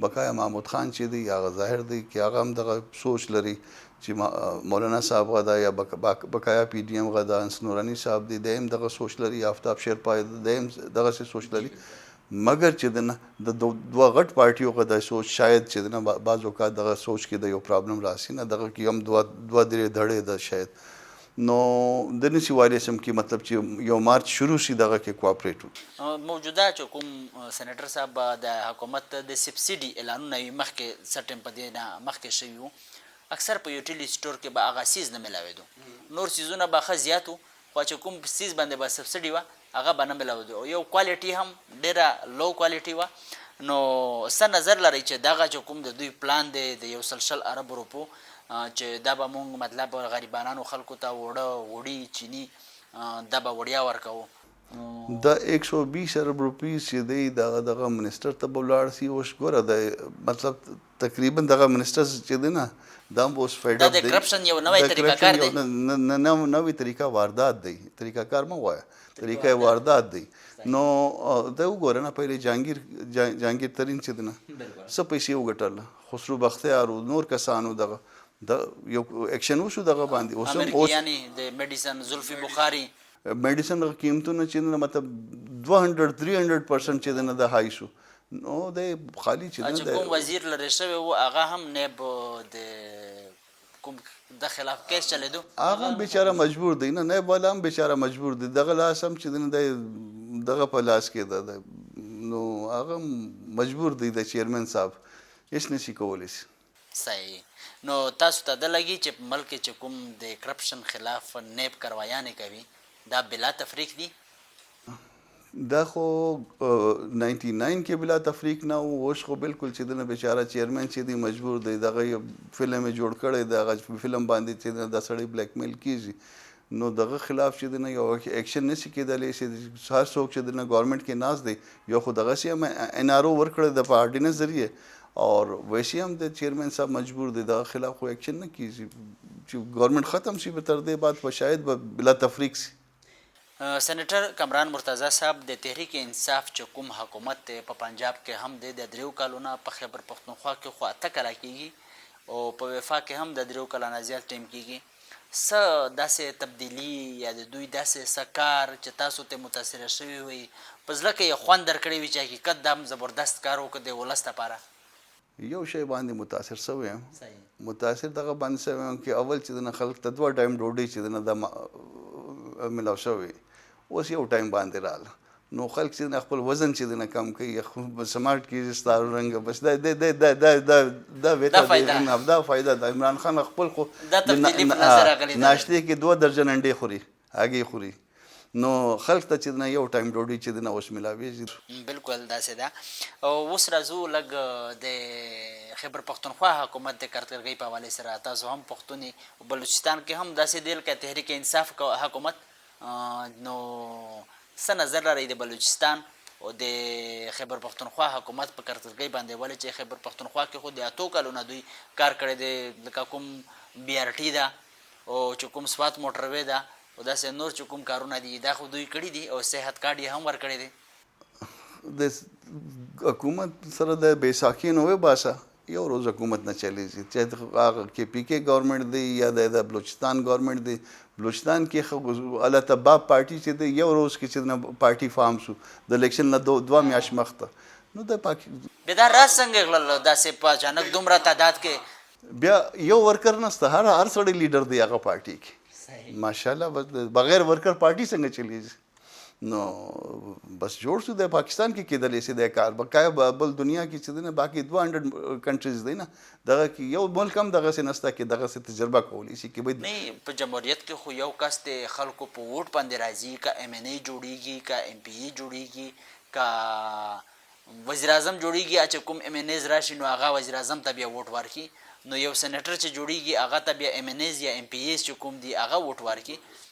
بقایا محمود خان چې دی هغه ظاهر دی چې هغه هم دغه سوچ لري چې مولانا صاحب غدا یا بقایا پی ډي ایم غدا انس نوراني صاحب دی دیم دغه سوچ لري آفتاب شیرپا دیم دغه سوچ لري مګر چې د دوه غټ پارټیو غدا سوچ شاید چې د بعض اوقات دغه سوچ کې د یو پرابلم راسي نه دغه کې هم دوه درې دړې ده شاید نو د نشي ویلی شم کې مطلب چې یو مارچ شروع شي دغه کې کوآپریټ موجوده چې کوم سینیټر صاحب د حکومت د سبسیډي اعلانونه وي مخکې څه ټایم په دې نه مخکې شوي وو اکثر په یوټیلیټي سټور کې به هغه سیز نه میلاوېدو نور سیزونه به ښه زیات وو خو چې کوم سیز باندې به سبسیډي وه هغه به نه میلاوېدو او یو کوالټي هم ډېره لو کوالټي وه نو څه نظر لرئ چې دغه چې کوم د دوی پلان دی د 100 ارب روپو چې دا به مونږ مطلب غریبانو خلکو ته وړه وړي چینی دا به وړیا ورکوو دا 120 ارب روپی چې دی دغه منسټر ته به ولاړ سي اوس ګوره د مطلب تقریبا دغه منسټر چې دی نه دا هم اوس فیډ اپ دی دا د کرپشن یو نوی طریقه کار دی نوی طریقه واردات دی طریقه کار مه وایه طریقه واردات دی نو دا وګوره نه پهلې جهانګیر ترین چې دی نه څه پیسې وګټله خسرو بختیار او نور کسانو دغه یو اکشن وشو دغه باندې اوس امریکایانې د میډیسن زلفي بخاري میډیسن قیمتونه چې مطلب 200-300% چې نه د هاي شو نو د خالی چې کوم وزیر لري شوی و هغه هم نیب د کوم د خلاف کیس چلیدو هغه بیچاره مجبور دی نه والا هم بیچاره مجبور دی دغه لاس هم چې نه دغه په لاس کې ده نو هغه مجبور دی د چیرمن صاحب هیڅ نشي کولی صحیح نو تاسو ته د لګي چې په ملک چې کوم د کرپشن خلاف نیب کروایانې کوي دا بلا تفریق دي دا خو 99 کې بلا تفریق نه و اوس خو بالکل چې دنه بیچاره چیرمن چې دی مجبور دی دغه فلم جوړ کړی دغه فلم باندې چې د سړی بلیک میل کیږي نو دغه خلاف چې دنه یو اکشن نشي کېدلی چې هر څوک چې دنه گورنمنت کې ناز دی یو خو دغه سي هم ان ار او ورکړی د پارټینس ذریعه اور ویسے هم د چیرمن صاحب مجبور دی دغه خلاف خو اکشن نه کیږي چې گورنمنت ختم شي به تر دې بعد په شاید بلا تفریق سي سینیټر کامران مرتضی صاحب د تحریک انصاف چې کوم حکومت په پنجاب کې هم د 3 کالونه په خیبر پختونخوا کې خو 8 کاله کېږي او په وفاق کې هم د 3 کالونه زیات ټیم کېږي څه داسې تبدیلي یا د دوی داسې څه کار چې تاسو ته متاثره شوي وي په زړه کې یې خوند درکړی وي چې حقیقت دا هم زبردست کار وکړ د ولس لپاره یو شی باندې متاثر شوی یم صحیح متاثر دغه باندې شوی یم چې اول چې دنه خلک ته 2 ټایم ډوډۍ چې دنه د ملاو شوی اوس یو ټایم باندې رااله نو خلک چې دنه خپل وزن چې دنه کم کوي سمارټ کیږي ستاره رنګ بس دا فایده د عمران خان خپل خو دا تبدیلی په نظر راغلی ناشته کې 2 درجن انډې خوري هګۍ خوري نو خلک ته چې دنه یو ټایم ډوډۍ چې دنه اوس ملاویږي بالکل داسې ده اوس راځو لږ د خیبر پښتونخوا حکومت د کارکرګۍ په حوالې سره تاسو هم پښتون بلوچستان کې هم داسې دی لکه تحریک انصاف حکومت نو څه نظر لرئ د بلوچستان او د خیبر پښتونخوا حکومت په کارکرګۍ باندې ولې چې خیبر پښتونخوا کې خو د 8 کلونو دوی کار کړی دی لکه کوم BRT ده او چې کوم سوات موټروې ده او داسې نور چې کوم کارونه دي دا خو دوی کړي دي او صحت کارډ یې هم ورکړی دی د حکومت سره د بیساکھی نو باسا یو روز حکومت نه چلیږي چې هغه کې PK گورنمنت دی یا د بلوچستان گورنمنت دی بلوچستان کې الله تباب پارټي چې دی یو روز کې چې پارټي فارم شو د الیکشن نه 2 میاشت مخته نو د پاک بیا راز څنګه غلل داسې په اچانک دومره تعداد کې بیا یو ورکر نسته هر سړی لیډر دی هغه پارټي کې ماشاءالله بغیر ورکر پارټي څنګه چلیږي نو بس جوړ شو د پاکستان کې کېدلی شي د کار بقایا بل دنیا کې چې دی نه باقي 200 کنټریز دی نه دغه کې یو ملک هم دغه سه نسته کې دغه سه تجربه کولی شي کې نه په جمهوریت کې خو یو کس د خلکو په ووټ باندې راځي کا MNA جوړیږي کا MPA جوړیږي کا وزیر اعظم جوړیږي چې کوم MNAs راشي نو هغه وزیر اعظم ته بیا ووټ ورکړي نو یو سېنیټر چې جوړیږي هغه ته بیا MNAs یا MPAs چې کوم دي هغه ووټ ورکړي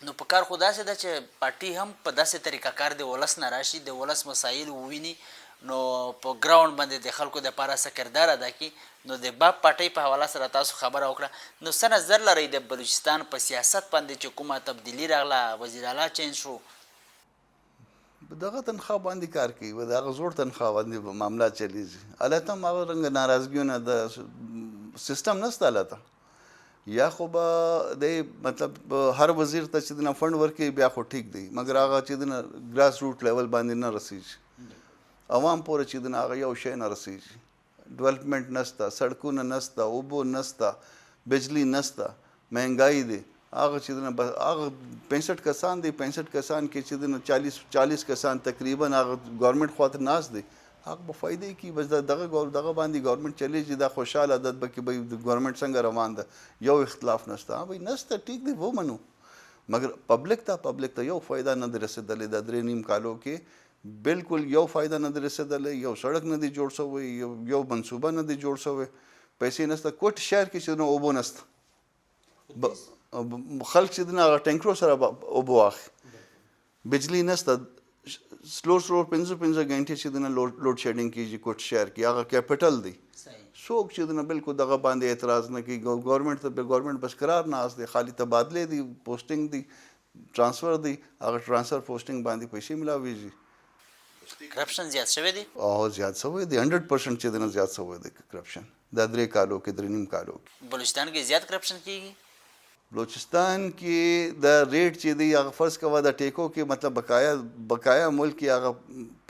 نو په کار خو داسې ده چې پارټي هم په داسې طریقه کار د ولس نه راشي د ولس مسایل وویني نو په ګراوند باندې د خلکو دپاره څه کردار ادا کړي نو د باب پارټۍ په حواله سره تاسو خبره وکړه نو څه نظر لرئ د بلوچستان په سیاست باندې چې کومه تبدیلي راغله وزیر اعلی چینج شو دغه تنخواه باندې کار کوي دغه زوړ تنخواه باندې معاملات چلیږي البته هم هغه رنګ ناراضګیونه د سیستم نشته البته یا خو به د مطلب هر وزیر ته چې دنه فند ورکړي بیا خو ټیک دی مګر هغه چې دنه ګراس روټ لیول باندې نه رسیږي عوام پورې چې دنه هغه یو شی نه رسیږي ډیولپمنٹ نشته سړکونه نشته اوبه نشته بجلی نشته مهنګایي دی هغه چې دنه هغه 65 کسان دي 65 کسان کې چې دنه 40 کسان تقریبا هغه ګورنمنت خاطر ناس دي هغه په فائدې کې بس دغه باندې ګورنمنت چلیږي دا خوشاله عادت به کې به ګورنمنت څنګه روان ده یو اختلاف نشته به نشته ټیک دی و منو مګر پبلک ته یو فائدہ نه رسیدلې د 3.5 کالو کې بالکل یو فائدہ نه رسیدلې یو سړک نه دی جوړ شوی یو منصوبه نه دی جوړ شوی پیسې نشته کوټ شهر کې چې نو اوبو نشته خلک چې دغه ټینکرو سره اوبو واخلي بجلی نشته سلو 15 غنټې چې دنه لوډ شیډینګ کیږي کوټ شهر کې هغه کیپټل دی څوک چې دنه بالکل دغه باندې اعتراض نه کوي ګورنمنت بس قرار نه اس دی خالی تبادله دی پوسټینګ دی ټرانسفر دی هغه ټرانسفر پوسټینګ باندې پیسې ملاويږي کرپشن زیات شوی دی او زیات شوی دی 100% چې دنه زیات شوی دی کرپشن دا 3 کالو کې 3.5 کالو بلوچستان کې زیات کرپشن کیږي بلوچستان کې د ریټ چې دی هغه فرض کوه د ټیکو کې مطلب بقایا ملک کې هغه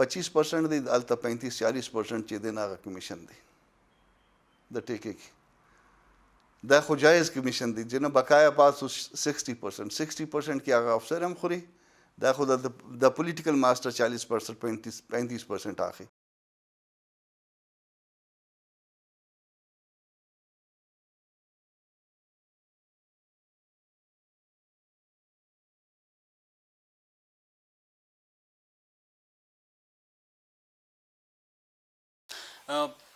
25% دی الته 35-40% چې دی هغه کمیشن دی د ټیکې کې دا خو جایز کمیشن دی چې نه بقایا پاس 60% کې هغه افسر هم خوري دا خو د پولیټیکل ماسټر 40% 35% اخی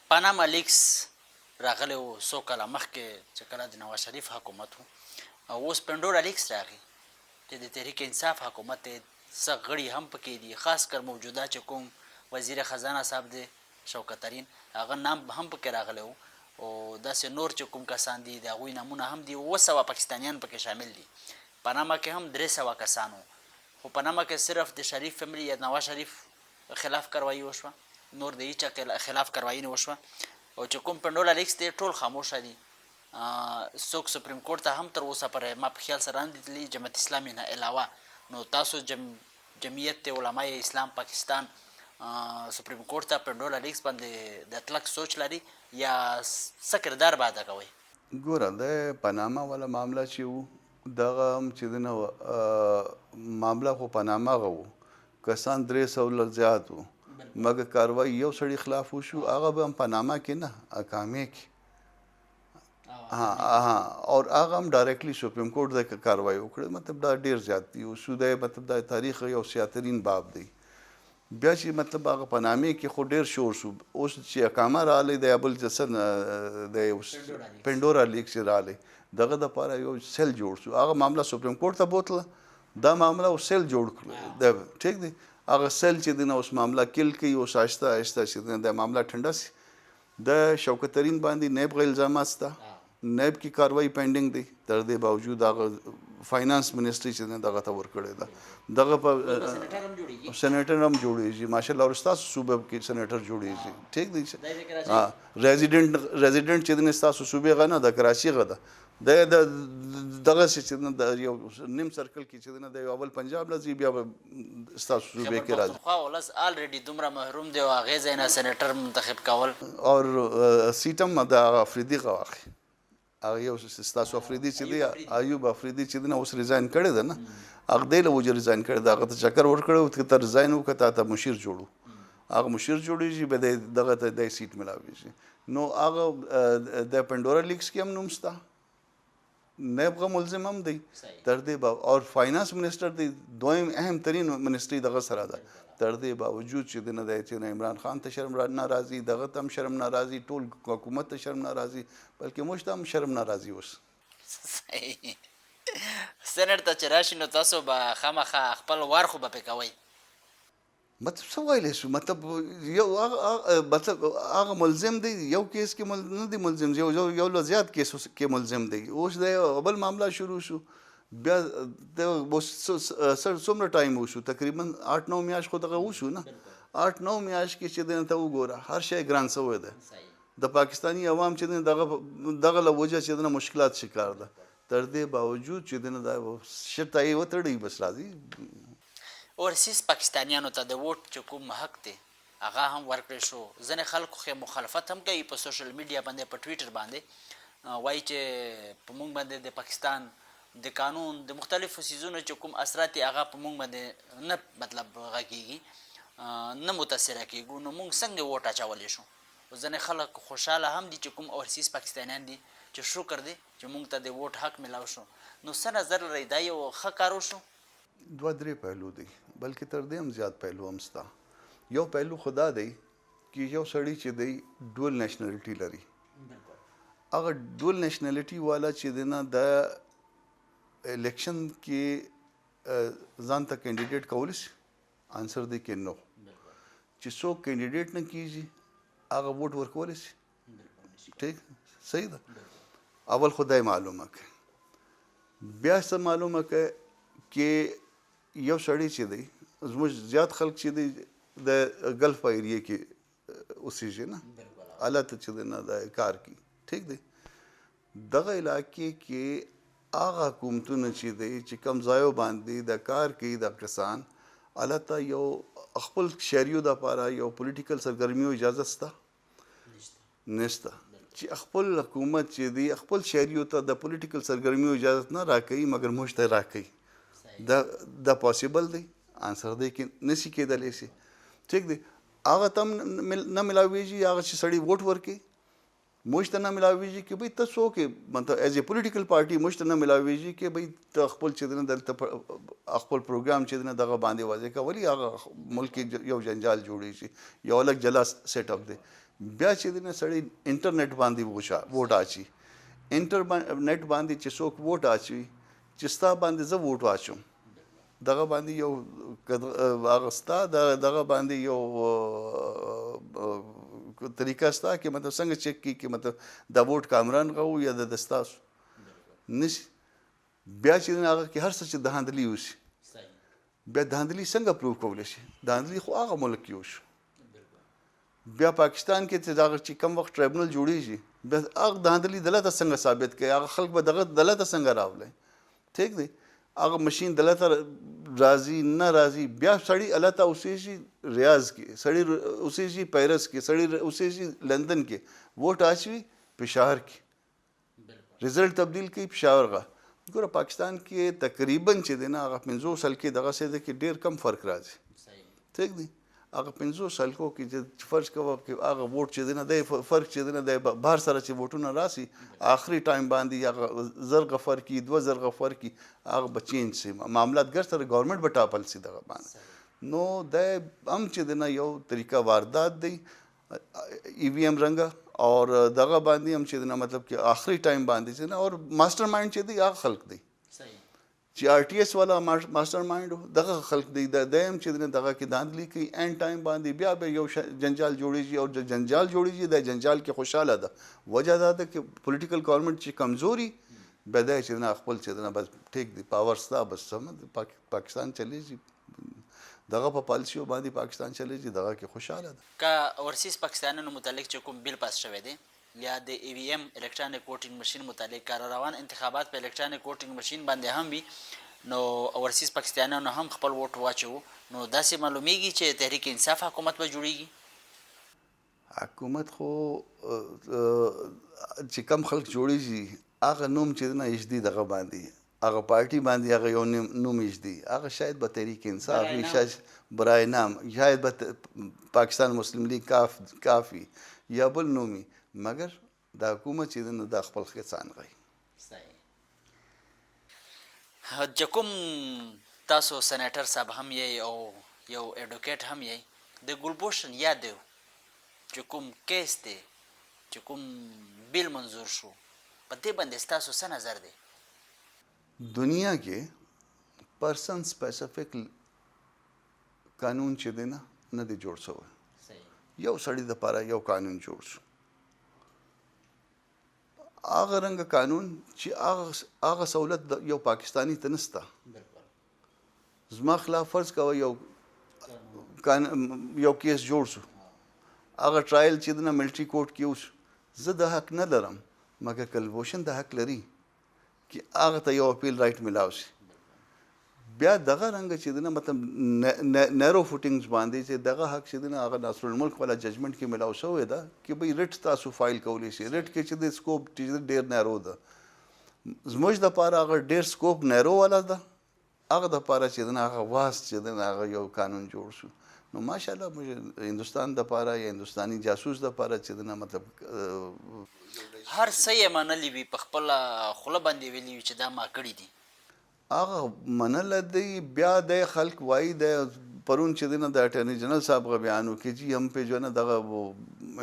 پاناما لیکس راغلی و څو کاله مخکې چې کله د نواز شریف حکومت و اوس پنډورا لیکس راغی چې د تحریک انصاف حکومت څه غړي هم پکې دي خاص کر موجوده چې کوم وزیر خزانه صاحب دی شوکت ترین هغه نام هم پکې راغلی و او داسې نور چې کوم کسان دي د هغوی نامونه هم دي 200 پاکستانیان پکې شامل دي پاناما کې هم 300 کسان وو خو پاناما کې صرف د شریف فیملی یا نواز شریف خلاف کاروایي وشوه نور د هیچا خلاف کاروایي نه وشوه او چې کوم پنډولا لیکس دی ټول خاموشه دي څوک سپریم کورټ ته هم تر اوسه پورې ما په خیال سره نه دي تللي جماعت اسلامي نه علاوه نو تاسو جمعیت علمای اسلام پاکستان سپریم کورټ ته پنډولا لیکس باندې د تلک سوچ لري یا څه کردار به ادا کوئ؟ ګوره د پاناما والا معامله چې و دغه هم چې دی نه معامله خو پاناما هغه و کسان 300 زیات و مګر کاروایی یو سړي خلاف وشو هغه به هم پاناما کې نه اکامې کې اور هغه هم ډایرکټلی سپریم کورټ د کاروایی وکړه مطلب دا ډیر زیات دی او سوده مطلب د تاریخ یو سیاترین باب دی بیا چې مطلب هغه پنامې کې خو ډیر شور شو اوس چې اقامه رالی د ابل جسن د پنډورا لیک چې رالی دغه دپاره یو سیل جوړ شو هغه معامله سپریم کورټ ته بوتله دا معامله او سیل جوړ کړ د ټیک دی هغه سیل چې دی نه اوس معامله کل کوي اوس آهسته آهسته چې دی د معامله ټنډه سي د شوکت ترین باندې نیب غیر الزامات شته نیب کی کاروایی پینډینګ دی تر دې باوجود هغه فاینانس منسټري چې دغه ته ورکړی ده دغه په سینیټر هم جوړیږي ماشاءالله اور ستاسو صوبه کې سینیټر جوړیږي ټیک دی ریزیډنټ چې دی ستاسو صوبې غه نه د کراچي غه ده دغه چې د یو نیم سرکل کې چې د یو اول پنجاب لځي بیا ستاسو صوبې کې راځي خو ولس الریډي دومره محروم دی او هغې ځای نه سینیټر منتخب کول اور سیټ هم د افریدي غواخي هغه یو ستاسو افریدي چې دی ایوب افریدي چې دی نه اوس ریزاین کړی ده نه هغه دی له وجه ریزاین کړی ده هغه ته چکر ورکړی و ته ریزاین وکړه تا ته مشیر جوړو هغه مشیر جوړیږي به دغه ته د سیټ ملاویږي نو هغه د پنډورا لیکس کې هم نوم شته نیب غ ملزم هم دی تر دې اور فاینانس منسټر دی دویم اهم ترین منسټري دغه سره ده تر دې باوجود چې د نه دی چې عمران خان ته شرم نه راځي دغه ته هم شرم نه راځي ټول حکومت ته شرم نه راځي بلکې موږ ته هم شرم نه راځي اوس سینټ ته چې راشي نو تاسو به خامخا خپل وار خو به پې کوئ مطلب څه ویلی شو مطلب یو مطلب هغه ملزم دی یو کیس کې نه دی ملزم یو له زیات کیس کې ملزم دی اوس د بل معامله شروع شو بیا د څومره ټایم وشو تقریبا 8-9 میاشت خو دغه وشو نه 8-9 میاشت کې چې دی ته وګوره هر شی ګران سوی ده د پاکستانی عوام چې دی دغه له وجه چې دی مشکلات شکار ده تر دې باوجود چې دی دا شرط یې وتړی بس راځي اورسیز پاکستانیانو ته د ووټ چې کوم حق دی هغه هم ورکړی شو ځینې خلکو خو مخالفت هم کوي په سوشل میډیا باندې په ټویټر باندې وایي چې په موږ باندې د پاکستان د قانون د مختلفو څیزونو چې کوم اثرات یې هغه په موږ باندې نه مطلب غږیږي نه متاثره کیږو نو موږ څنګه ووټ اچولی شو ځینې خلک خوشحاله هم دي چې کوم اورسیز پاکستانیان دي چې شکر دی چې موږ ته د ووټ حق میلاو شو نو څه نظر لرئ دا یو ښه کار وشو 2-3 پهلو دی بلکې تر دې هم زیات پهلو هم شته یو پهلو خدا دی چې یو سړی چې دی ډول نیشنلټي لري هغه ډول نیشنلټي والا چې دی نه د الیکشن کې ځان ته کینډیډیټ کولی شي آنسر دی کې نو چې څوک کینډیډیټ نه کیږي هغه ووټ ورکولی شي ټیک صحیح ده اول خدای معلومه که بیا څه معلومه که کې یو سړی چې دی زموږ زیات خلک چې دی د ګلف ایریا کې اوسیږي نه هلته چې دی نه د کار کوي ټیک دی دغه علاقې کې هغه حکومتونه چې دی چې کوم ځایو باندې د کار کوي د کسان هلته یو خپل شهریو دپاره یو پولیټیکل سرګرمیو اجازه شته نشته چې خپل حکومت چې دی خپل شهریو ته د پولیټیکل سرګرمیو اجازه نه راکوي مګر موږ ته راکوي دا پاسیبل دی آنسر دی کې نشي کېدلی شي ټیک دی هغه ته هم نه ملاویږي هغه چې سړی ووټ ورکوي موږ ته نه ملاویږي چې بھائی ته څوک یې مطلب ایز ا پولیټیکل پارټي موږ ته نه ملاویږي چې بھائی ته خپل چې دی نه دلته خپل پروګرام چې دی نه دغه باندې واضح کوه ولې هغه ملک کې یو جنجال جوړیږي یو الګ جلا سیټ اپ دی بیا چې دی نه سړی انټرنیټ باندې ووټ اچي انټرنیټ باندې چې څوک ووټ اچوي چې ستا باندې زه ووټ واچوم دغه باندې یو هغه ستا دغه باندې یو طریقه ستا کې مطلب څنګه چیک کړي چې مطلب دا ووټ کامران غو یا د ستاسو نشي بیا چې هغه کې هر څه چې دهاندلي وشي بیا دهاندلي څنګه پروف کولی شي دهاندلي خو هغه ملک کې وشو بیا پاکستان کې چې دغه چې کم وخت ټریبونل جوړیږي بیا هغه دهاندلي دلته څنګه ثابت کوي هغه خلک به دغه دلته څنګه راولي ټیک دی هغه مشین دلته راځي نه راځي بیا سړی الله ته اوسېږي ریاض کې سړی اوسېږي پیرس کې سړی اوسېږي لندن کې ووټ اچوي پېښور کې رزلټ تبدیل کوي پېښور غه ګوره پاکستان کې تقریبا چې دی نه هغه 50 سال کې دغسې ده کې ډېر کم فرق راځي ٹھیک دی هغه 50 سالکو کې چې فرض کوه چې هغه ووټ چې دی نه دی فرق چې دی نه دی بهر سره چې ووټونه راسي آخري ټایم باندې هغه زرغه فرق کي 2 زرغه فرق کي هغه به چینج سي معاملات ګر سره ګورنمنټ به ټاپل سي دغه باندې نو د هم چې دی نه یو طریقه واردات دی ای وی ایم رنګه اور دغه باندې هم چې دی نه مطلب کې آخري ټایم باندې چې نه اور ماسټر مایند چې دی هغه خلق دی چې آر ټي ایس والا ماسټر مایند دغه خلق دی د هم چې دی دغه کې داندلی کوي اینډ ټایم باندې بیا به یو جنجال جوړیږي او جنجال جوړیږي د جنجال کې خوشاله ده وجه دا ده چې پولیټیکل ګورنمنټ چې کمزوري به دا چې نه خپل چې نه بس ټیک دی پاور ستا بس سم پاکستان چلیږي دغه په پالیسیو باندې پاکستان چلیږي دغه کې خوشاله ده که اورسیز پاکستانیانو متعلق چې کوم بیل پاس شوی دی یا د ای وی ایم الکترونیک ووټینګ ماشین متعلق کار روان انتخابات په الکترونیک ووټینګ ماشین باندې هم وي نو اورسیز پاکستانیانو هم خپل ووټ واچو نو داسې معلومیږي چې تحریک انصاف حکومت به جوړیږي حکومت خو چې کم خلک جوړیږي هغه نوم چې نه ایجدي دغه باندې هغه پارټي باندې هغه یو نوم ایجدي هغه شاید به تحریک انصاف وي شاید برای نام شاید به پاکستان مسلم لیگ کافي یا بل نومي مګر د حکومت چې نه د خپل خصان غي چې کوم تاسو سېنیټر صاحب هم یې او یو ایډوکیټ هم یې د ګلبوشن یاد دی چې کوم کیس دی چې کوم بیل منظور شو په دې باندې ستاسو څه نظر دی دنیا کې پرسن سپیسیفیک قانون چې دی نه دی جوړ شوی یو سړی دپاره یو قانون جوړ شو هغه رنګ قانون چې هغه سہولت یو پاکستانی ته نسته زما خلاف فرض کوه یو کیس جوړ شو هغه ټرایل چې د ملټري کورټ کې وشو زه د حق نه لرم مګر کلبوشن د حق لري چې هغه ته یو اپیل رایټ ملاو شي بیا دغه رنګ چې د مطلب نیرو فوټینګز باندې چې دغه حق چې د هغه ناصر الملک والا ججمنټ کې ملاو شوی ده چې بھئی ریټ تاسو فایل کولی شي ریټ کې چې د سکوپ ډېر نیرو ده زموږ دپاره هغه ډېر سکوپ نیرو والا ده هغه دپاره چې د هغه واست چې د هغه یو قانون جوړ شو نو ماشاءالله موږ هندوستان دپاره یا هندوستاني جاسوس دپاره چې د مطلب هر څه یې منلي وي په خپله خوله باندې ویلي وي چې دا ما کړي دي هغه منله دی بیا د خلک وایي د پرون چې دی نه د اټرني جنرل صاحب غ بیان وکړي چې هم په جو نه دغه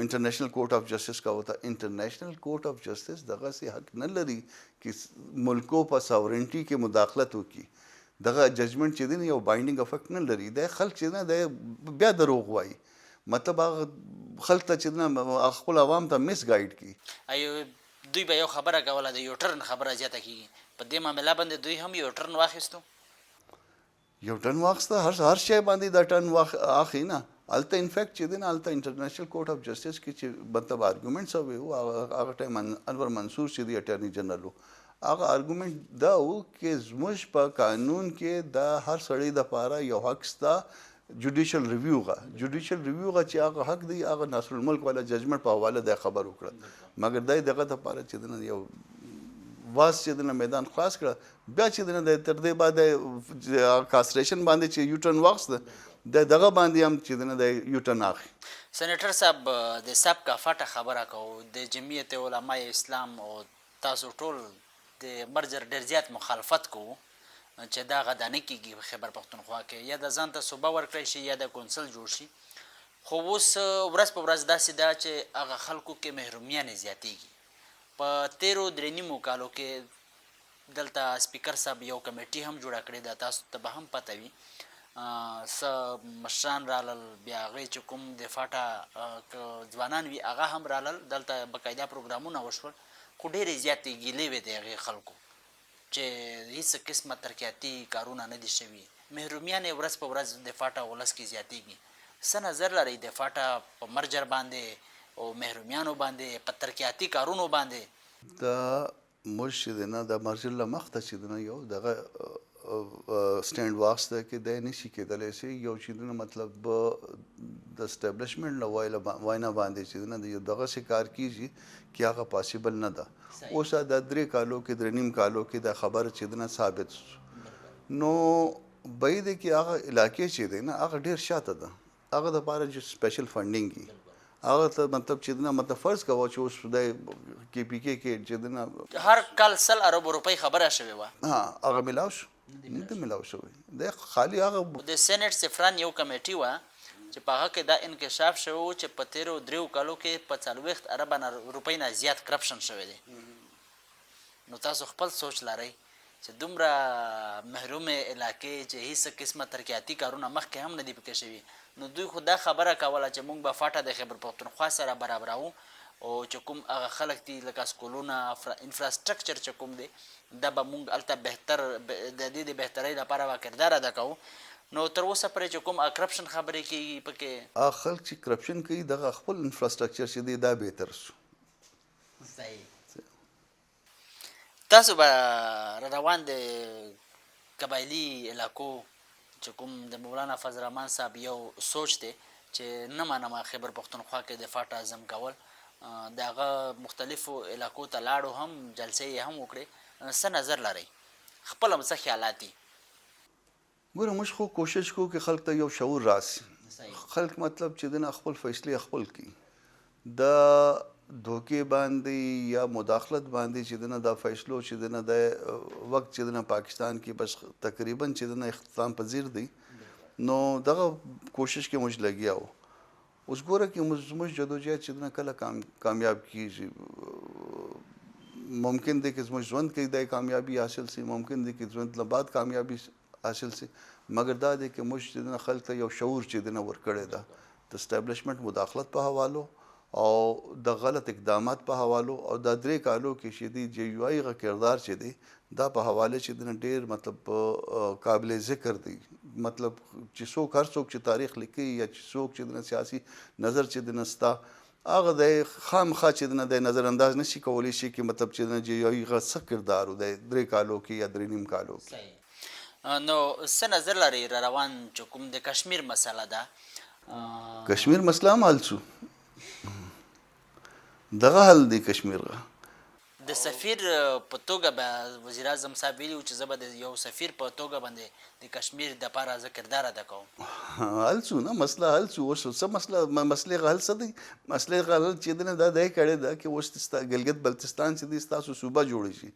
انټرنیشنل کورټ آف جسټس کا ہوتا انټرنیشنل کورټ آف جسټس دغه سي حق نه لري چې ملکو په ساورنټي کې مداخلت وکړي دغه ججمنټ چې دی نه یو بایندینګ افیکټ نه لري د خلک چې نه د بیا دروغ وایي مطلب هغه خلک ته چې نه خپل عوام ته میس گایډ کړي ایو دوی به یو خبره کوله د یو ټرن خبره زیاته کیږي په دې معامله باندې دوی هم یو ټرن واخیستو یو ټرن واخیسته هر شی باندې دا ټرن اخی نه هلته انفیکټ چې دی نه هلته انټرنیشنل کورټ آف جسټس کې چې مطلب آرګومنټس وو هغه ټایم انور منصور چې دی اټرني جنرل وو هغه آرګومنټ دا و چې زموږ په قانون کې د هر سړي دپاره یو حق شته جوډیشل ریویو چې هغه حق دی هغه ناصر الملک والا ججمنټ په حواله د خبر وکړه مګر دا دغه دپاره چې دی یو واس چې د میدان خلاص کړه بیا چې د تر دې بعد کاسټریشن باندې چې یوټرن واخیسته د دغه باندې هم چې د یوټرن اخلي سېنیټر صاحب د سب کا فټه خبره کوو د جمعیت علماء اسلام او تاسو ټول د مرجر ډېر زیات مخالفت کوو چې دا غدا نه کېږي خیبر پښتونخوا کې یا د ځان ته صوبه ورکړی شي یا د کونسل جوړ شي خو اوس ورځ په ورځ داسې ده چې هغه خلکو کې محرومیانې زیاتېږي په تیرو درې نیمو کالو کې دلته سپیکر صاحب یو کمیټي هم جوړه کړې ده تاسو ته به هم پته وي څه مشران رالل بیا هغې چې کوم د فاټا ځوانان وي هغه هم رالل دلته باقاعده پروګرامونه وشول خو ډېرې زیاتې ګیلې وې د هغې خلکو چې هېڅ قسمه ترقیاتي کارونه نه دي شوي محرومیانې ورځ په ورځ د فاټا ولس کې زیاتېږي څه نظر لرئ د فاټا په مرجر باندې او محرومیانو باندې په ترقیاتي کارونو باندې د موږ چې دی نه د مرجر له مخته چې دی نه یو دغه سټینډ واخیسته کې دی نشي کېدلی سي یو چې دونه مطلب د اسټابلیشمنټ نه وینا باندې چې دونه د یو دغسې کار کیږي چې هغه پاسیبل نه ده اوس دا 3 کالو کې 3.5 کالو کې دا خبره چې دونه ثابت شو نو بعید کې هغه علاقې چې دی نه هغه ډېر شاته ده هغه دپاره چې سپیشل فنډینګ وي هغه ته مطلب چې دونه مطلب فرض کوه چې اوس د کې پی کې چې دونه هر کال 100 ارب روپۍ خبره شوې وه هغه ملاو شو نه ده ملاو شوی د خالي هغه د سینټ سفران یو کمیټي وه چې په هغه کې دا انکشاف شوی و چې په تیرو 3 کالو کې په 40 ارب روپۍ نه زیات کرپشن شوی دی نو تاسو خپل سوچ لرئ چې دومره محرومې علاقې چې هیڅ قسمه ترقیاتي کارونه مخکې هم نه دي پکې شوي نو دوی خو دا خبره کوله چې موږ به فاټه د خیبر پښتونخوا سره برابرو او چې کوم هغه خلک دي لکه سکولونه انفراسټرکچر چې کوم دی دا به موږ هلته بهتر د دې د بهترۍ لپاره به کردار ادا کوو نو تر اوسه پورې چې کوم کرپشن خبرې کېږي پکې خلک چې کرپشن کوي دغه خپل انفراسټرکچر چې دی دا بهتر شو صحیح تاسو به روان د قبایلي علاقو چې کوم د مولانا فضل الرحمن صاحب یو سوچ دی چې نه منم خیبر پښتونخوا کې د فاټ اعظم کول د هغه مختلفو علاقو ته لاړو هم جلسې یې هم وکړې څه نظر لرئ خپل هم څه خیالات دي ګوره موږ خو کوشش کوو چې خلک ته یو شعور راسي خلک مطلب چې دنه خپل فیصلې خپل کړي د دوکې باندې یا مداخلت باندې چې دنه د فیصلو چې دنه د وخت چې دنه پاکستان کې بس تقریبا چې دنه اختتام پذیر دی نو دغه کوشش کې موږ لګیا وو اوس ګوره کې موږ جدوجہد چې دنه کله کامیاب کیږي ممکن دی چې موږ ژوند کې د کامیابی حاصل سي ممکن دی چې ژوند له بعد کامیابی حاصل سي مګر دا دی چې موږ چې دنه خلک ته یو شعور چې دنه ورکړی ده د اسټابلیشمنټ مداخلت په حوالو او د غلط اقدامات په حوالو او د 3 کالو کې چې دی جی یو آی غ کردار چې دی دا په حواله چې دنه ډیر مطلب قابل ذکر دی مطلب چې څوک هر څوک چې تاریخ لیکي یا چې څوک چې دنه سیاسي نظر چې دنه ستا هغه د خامخا چې دنه د نظر انداز نشي کولی شي کې مطلب چې دنه جی یو آی غ څه کردار د 3 کالو کې یا 3.5 کالو کې نو څه نظر لري روان چې کوم د کشمیر مسله ده کشمیر مسله هم حل شو دغه حل دی کشمیر غا د سفیر په توګه به وزیر اعظم صاحب ویلي و چې زه به د یو سفیر په توګه باندې د کشمیر دپاره زه کردار ادا کوم حل شو نه مسله حل شو اوس څه مسلې حل څه دی مسلې حل چې دنه دا دی کړی ده چې اوس ګلګت بلتستان چې دی ستاسو صوبه جوړی شي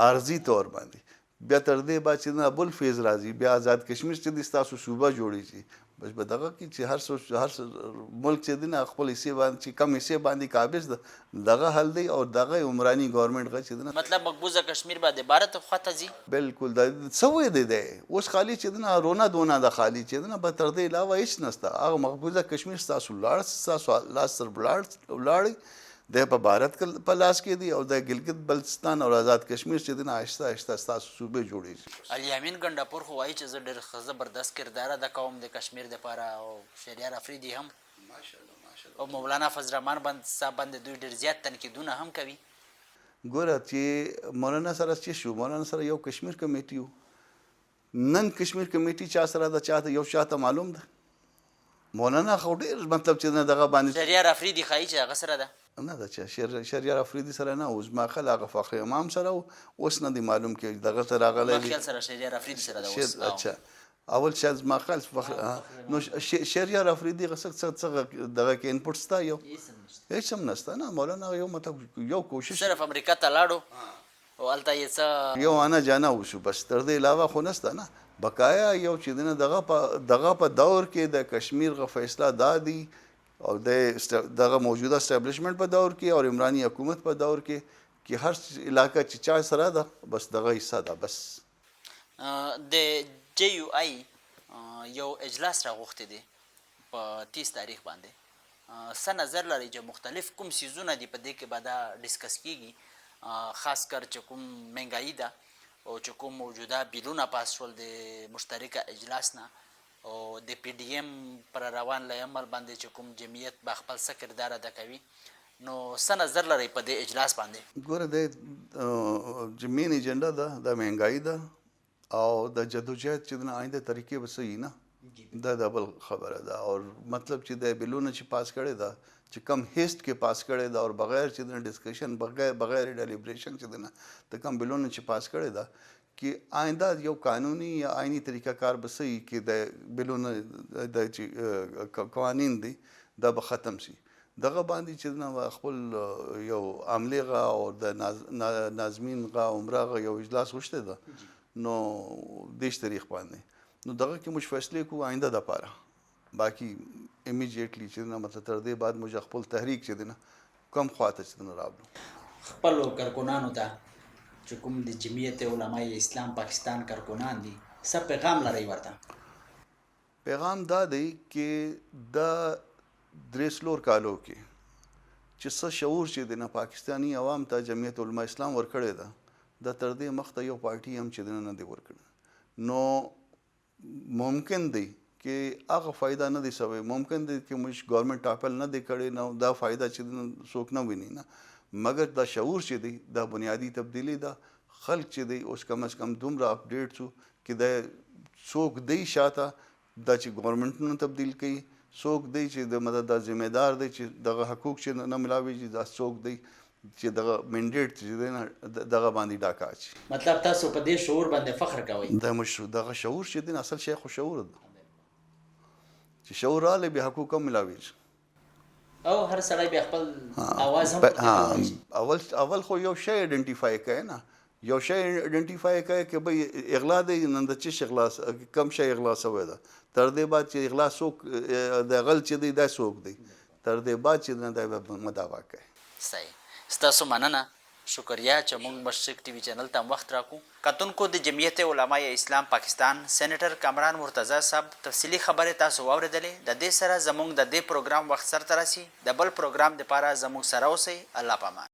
عارضي طور باندې بیا تر دې بعد چې نه ابوالفیض راځي بیا آزاد کشمیر چې دی ستاسو صوبه جوړی شي بس به دغه کې چې هر ملک چې دی نه خپل حصې باندې چې کم حصې باندې قابض ده دغه حل دی او دغه عمراني ګورنمنټ غا چې دی نه مطلب مقبوضه کشمیر به د بھارت خواته ځي بالکل دا څه وې دی اوس خالی چې دی نه رونا دونا د خالی چې دی نه به تر دې علاوه هیڅ نشته هغه مقبوضه کشمیر ستاسو لاس سر ولاړ د په بھارت په لاس کې دی او د ګلګت بلتستان او آزاد کشمیر چې دی نه آهسته آهسته ستاسو صوبې جوړېږي الیامین ګنډاپور خو وایي چې زه ډېر زبردست کردار ادا کوم د کشمیر دپاره او شهریار افریدي هم او مولانا فضل الرحمن صاحب باندې دوی ډېر زیات تنقیدونه هم کوي ګوره چې مولانا سره چې شو مولانا سره یو کشمیر کمیټي و نن کشمیر کمیټي چا سره ده چاته یو چاته معلوم ده مولانا خو ډېر مطلب چې نه دغه باندې شهریار افریدي ښایي چې هغه سره ده نه دا چې شهریار افریدي سره نه اوس ما خل هغه فخر امام سره اوس نه دی معلوم کې دغه سره راغلی خیال سره شهریار افریدي سره ده اوس اچھا اول شاز ما خل فخر نو شهریار افریدي څه دغه کې انپوټ ستا یو هیڅ هم نشته نه مولانا یو مطلب یو کوشش صرف امریکا ته لاړو او هلته یې څه یو انا جانا وشو بس تر دې علاوه خو نشته نه بقایا یو چې دنه دغه په دور کې د کشمیر غ فیصله دادی او دغه موجوده اسټابلیشمنټ په دور کې او عمراني حکومت په دور کې هر علاقه چې چا سره ده بس دغه حصہ ده بس د جی یو آی یو اجلاس راغوښتی دی په 30 تاریخ باندې څه نظر لري چې مختلف کوم سیزونه دي په دې کې به دا ډسکس کیږي خاص کر چې کوم مهنګایي ده او چې کوم موجوده بیلونه پاس شول د مشترکه اجلاس نه او د پی ډي ایم پر روان له عمل باندې چې کوم جمعیت به خپل څه کردار ادا کوي نو څه نظر لرئ په دې اجلاس باندې ګوره د مین ایجنډا ده د مهنګایي ده او د جدوجہد چې د آینده طریقې به صحیح نه دا د بل خبره ده او مطلب چې د بلونه چې پاس کړی دا چې کم هیست کې پاس کړی دا او بغیر چې د ډسکشن بغیر ډیلیبریشن چې د نه کم بلونه چې پاس کړی دا کې آینده یو قانوني یا آئینی طریقہ کار به صحیح کې د بلونه د چې قوانین دي دا به ختم شي دغه باندې چې نه خپل یو عملي غا او د ناظمین غا عمره غا یو اجلاس وشته ده نو دیش تاریخ باندې نو دغه کې موږ فیصلې کوو آینده دپاره باقي امیجیټلی چې نه مطلب تر دې بعد موږ خپل تحریک چې دی نه کم خواته چې نه رابلو خپلو کارکنانو ته چې کوم د جمعیت علماء اسلام پاکستان کارکنان دي څه پیغام لرئ ورته پیغام دا دی کې د درې څلور کالو کې چې څه شعور چې دی نه پاکستانی عوام ته جمعیت علماء اسلام ورکړی ده د تر دې مخته یو پارټي هم چې نه دی ورکړی نو ممکن دی کې هغه فایده نه دی سوی ممکن دی کې موږ ګورنمنت ټاپل نه دی کړی نو دا فایده چې څوک نه ویني نه مګر دا شعور چې دی دا بنیادی تبدیلی ده خلک چې دی اوس کم از کم دومره اپډیټ شو کې دا څوک دی شاته دا چې ګورنمنټونه تبدیل کوي څوک دی چې د مدد دا ذمہ دار دی چې دغه حقوق چې نه ملاویږي دا څوک دی چې دغه منډیټ چې دی نه دغه باندې ډاکه اچي مطلب تاسو په دې شعور باندې فخر کوئ دا مشروع دغه شعور چې دی اصل شی خو شعور ده چې شعور رالی بیا حقوق هم ملاویږي او هر سړی بیا خپل اواز هم اول خو یو شی آیډنټیفای کوي نه یو شی آیډنټیفای کوي چې به اغلا دی نن د چی اغلا کم شی اغلا شوی ده تر دې بعد چې اغلا څوک د غل چې دی دا څوک دی تر دې بعد چې نه دا مداوا کوي صحیح ستاسو مننه شکریا چې موږ مشرق ټي وي چینل ته وخت راکو کتونکو د جمعیت علماء اسلام پاکستان سېنیټر کامران مرتضی صاحب تفصیلی خبرې تاسو واورېدلې د دې سره زموږ د دې پروګرام وخت سرته رسي د بل پروګرام دپاره زموږ سره اوسئ الله پامان